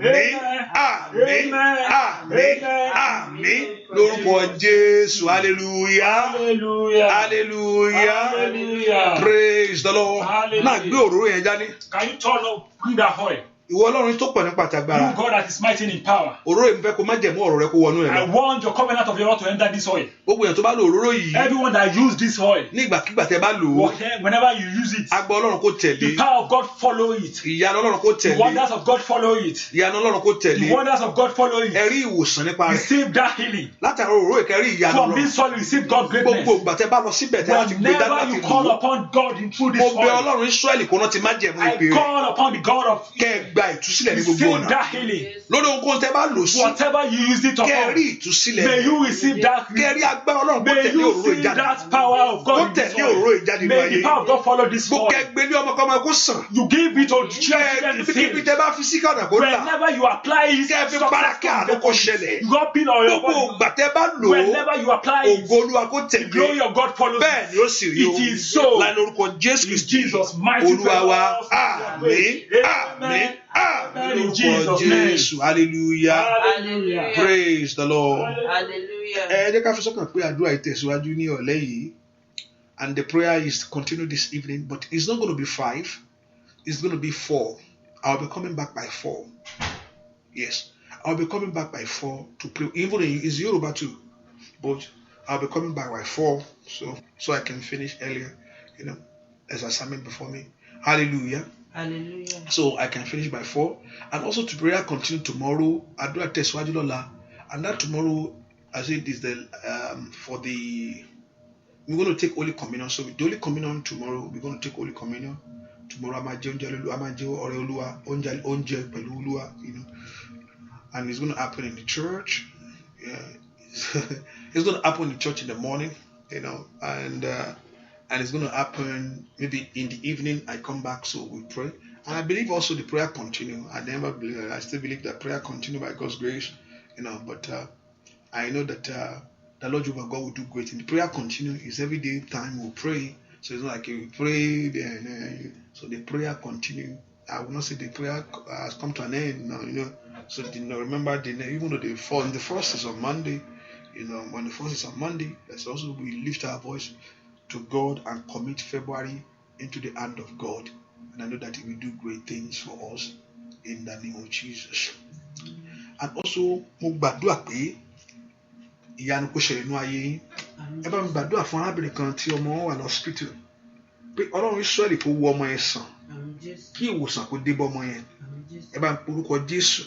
àmín àmín Amen. àmín àmín lórúkọ Jésù hallelujah Hallelujah. hallelujah Hallelujah. praise the Lord. Hallelujah. Náà gbé òróró yẹn jáde. Can you turn up, bring that oil? Ìwọ Ọlọ́run tó pọ̀ nípa tàgbára. You God that is mighty in power. Òróró yìí ń fẹ́ kó má jẹ̀mú ọ̀rọ̀ rẹ kó wọnú ẹ̀ I lọ. want your covenant of your Lord to enter this oil. Gbogbo èèyàn tó bá lo òróró yìí Everyone that use this oil, ní ìgbàkigbà tẹ́ bá lò ó, whenever you use it, agbọ́ Ọlọ́run kó tẹ̀lé. the power of God follow it. Ìyanu Ọlọ́run kó The tẹ̀lé. wonders of God follow it. Ìyanu Ọlọ́run kó The tẹ̀lé. wonders of God follow it. Ẹ rí ìwòsàn nípa rẹ̀. Receive that healing. Látàrí òróró ìkẹrí ìyanu From Ọlọ́run. this soil, receive God greatness. Gbogbo ìgbà tẹ́ bá lọ síbẹ̀ tẹ́ láti gbé dání Whenever láti you lò call ó. upon God in through Mo this bẹ̀ oil, Ọlọ́run Ísírẹ́lì kó rántí má jẹ̀mú I ìpè rẹ̀. call upon the God of Kẹ́ ẹ gba ìtúsílẹ̀ ní gbogbo receive ọ̀nà. that healing. Lórí ohunkóhun tẹ́ bá lò sí. Whatever you use it Kẹ́ ẹ upon, rí ìtúsílẹ̀. may you receive that Kẹ́ ẹ healing. rí agbára Ọlọ́run kó May tẹ̀lé you òróró see ìjáde. that power of Kó God in this tẹ̀lé òróró oil. ìjáde nínú May the ayé. power of God follow this Gbogbo oil. ẹgbẹ́ ilé ọmọ kọ́mọ kó sàn. You give it to Kẹ́ ẹ children in níbikíbi faith. tẹ́ bá fi sí kànáà kó là. Whenever you apply it, Kẹ́ ẹ fi para kí àánú kó ṣẹlẹ̀. you got pin on your Gbogbo body. ìgbà tẹ́ bá lò ó. Whenever you apply it, Ògo Olúwa kó the glory tẹ̀lé. of God follows Bẹ́ẹ̀ it. ni ó sì rí o. It is so. Láì lórúkọ Jésù In Kristi. Jesus' mighty Olúwa wa name. àmín àmín àmín In lórúkọ Jesus' name. Jésù hallelujah Hallelujah. praise the Lord. Hallelujah. Ẹ jẹ́ ká fi sọ́kàn pé àdúrà ìtẹ̀síwájú ní ọ̀lẹ́ yìí, and the prayer is continued this evening, but it's not going to be 5, it's going to be 4. I'll be coming back by 4. Yes, I'll be coming back by 4 to pray. Even it's Yoruba too, but I'll be coming back by 4 so I can finish earlier. There's an assignment before me. Hallelujah. Hallelujah. So I can finish by 4. And also to prayer continue tomorrow. Àdúrà tẹ̀síwájú lọ́la. And that tomorrow, I said, is the we're going to take Holy Communion. So the Holy Communion tomorrow, we're going to take Holy Communion. Tomorrow, I'm going to and it's going to happen in the church. Yeah, it's going to happen in the church in the morning, and it's going to happen maybe in the evening. I come back, so we pray. And I believe also the prayer continue. I still believe that prayer continue by God's grace, but I know that the Lord Jehovah God will do great. And the prayer continue is every day time we'll pray. So it's not like you pray so the prayer continue. I will not say the prayer has come to an end now, So remember, even though the first is on Monday, when the first is on Monday, let's also we lift our voice to God and commit February into the hand of God. And I know that He will do great things for us in the name of Jesus. And also, mo gbàdúrà pé ìyanu kó ṣẹlẹ̀ nínú ayé yín. Ẹ bá mi gbàdúrà fún arábìnrin kan tí ọmọ wọn wà lọ́sítítù pé Ọlọ́run Ísírẹ́lì kó wo ọmọ yẹn sàn kí ìwòsàn kó dé bá ọmọ yẹn. Ẹ bá mi porúkọ Jésù.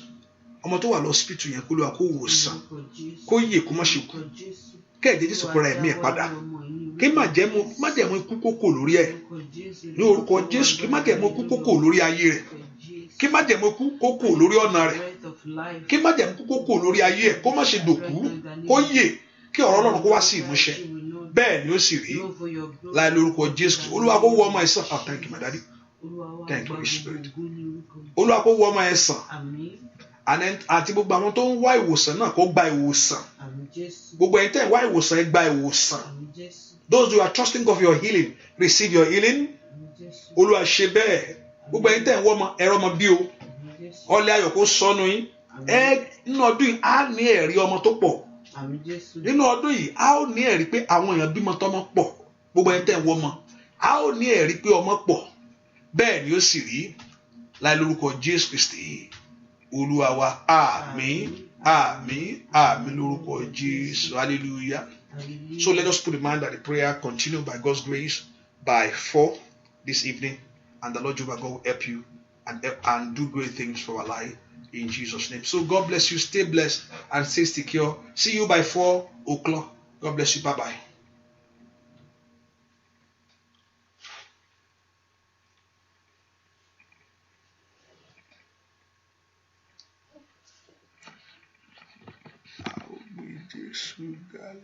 Ọmọ tó wà lọ́sítítù yẹn kó lóra kó wòsàn kó yè kó má ṣe kú. Kẹ́ẹ̀dé Jésù kó ra ẹ̀mí ẹ̀ padà. Kí má jẹ̀mú ikú kókò lórí ẹ̀. Ní orúkọ Jésù, kí má jẹ̀mú ikú kókò lórí ayé rẹ̀. Kí má jẹ̀mú ikú kókò lórí ọ̀nà rẹ̀. Kí má jẹ̀mú ikú kókò lórí ayé ẹ̀. Kó má ṣe dòkú, kó yè, kí ọ̀rọ̀ Ọlọ́run kó wá sí ìmúṣẹ. Bẹ́ẹ̀ ni ó sì rí. Láì lórúkọ Jésù. Olúwa kó wo ọmọ ẹ̀ sàn. Thank you, my daddy. Thank you, Holy Spirit. Olúwa kó wo ọmọ ẹ̀ sàn. Àti gbogbo àwọn tó ń wá ìwòsàn náà kó gba ìwòsàn. Gbogbo ẹ̀yin tẹ́ ń wá ìwòsàn ẹ gba ìwòsàn. Those who are trusting of your healing, receive your healing. Olúwa ṣe bẹ́ẹ̀. Gbogbo ẹ̀yin tẹ́ ń wọ́ ọmọ ẹ̀rọ ọmọ bí o. Ọlẹ́ ayọ̀ kó sọnù yín. Nínú ọdún yìí á ní ẹ̀rí ọmọ tó pọ̀. Nínú ọdún yìí á ó ní ẹ̀rí pé àwọn èèyàn bímọ tọ́mọ pọ̀. Gbogbo ẹ̀yin tẹ́ ń wọ́ ọmọ á ó ní ẹ̀rí pé ọmọ pọ̀. Bẹ́ẹ̀ ni ó sì rí. Láì lórúkọ Jésù Kristi. Olúwa wa àmín àmín àmín lórúkọ Jésù hallelujah. So let us put in mind that the prayer continue by God's grace by 4 this evening, and the Lord Jehovah God will help you and do great things for our life in Jesus' name. So God bless you. Stay blessed and stay secure. See you by 4 o'clock. God bless you. Bye-bye. Sugar.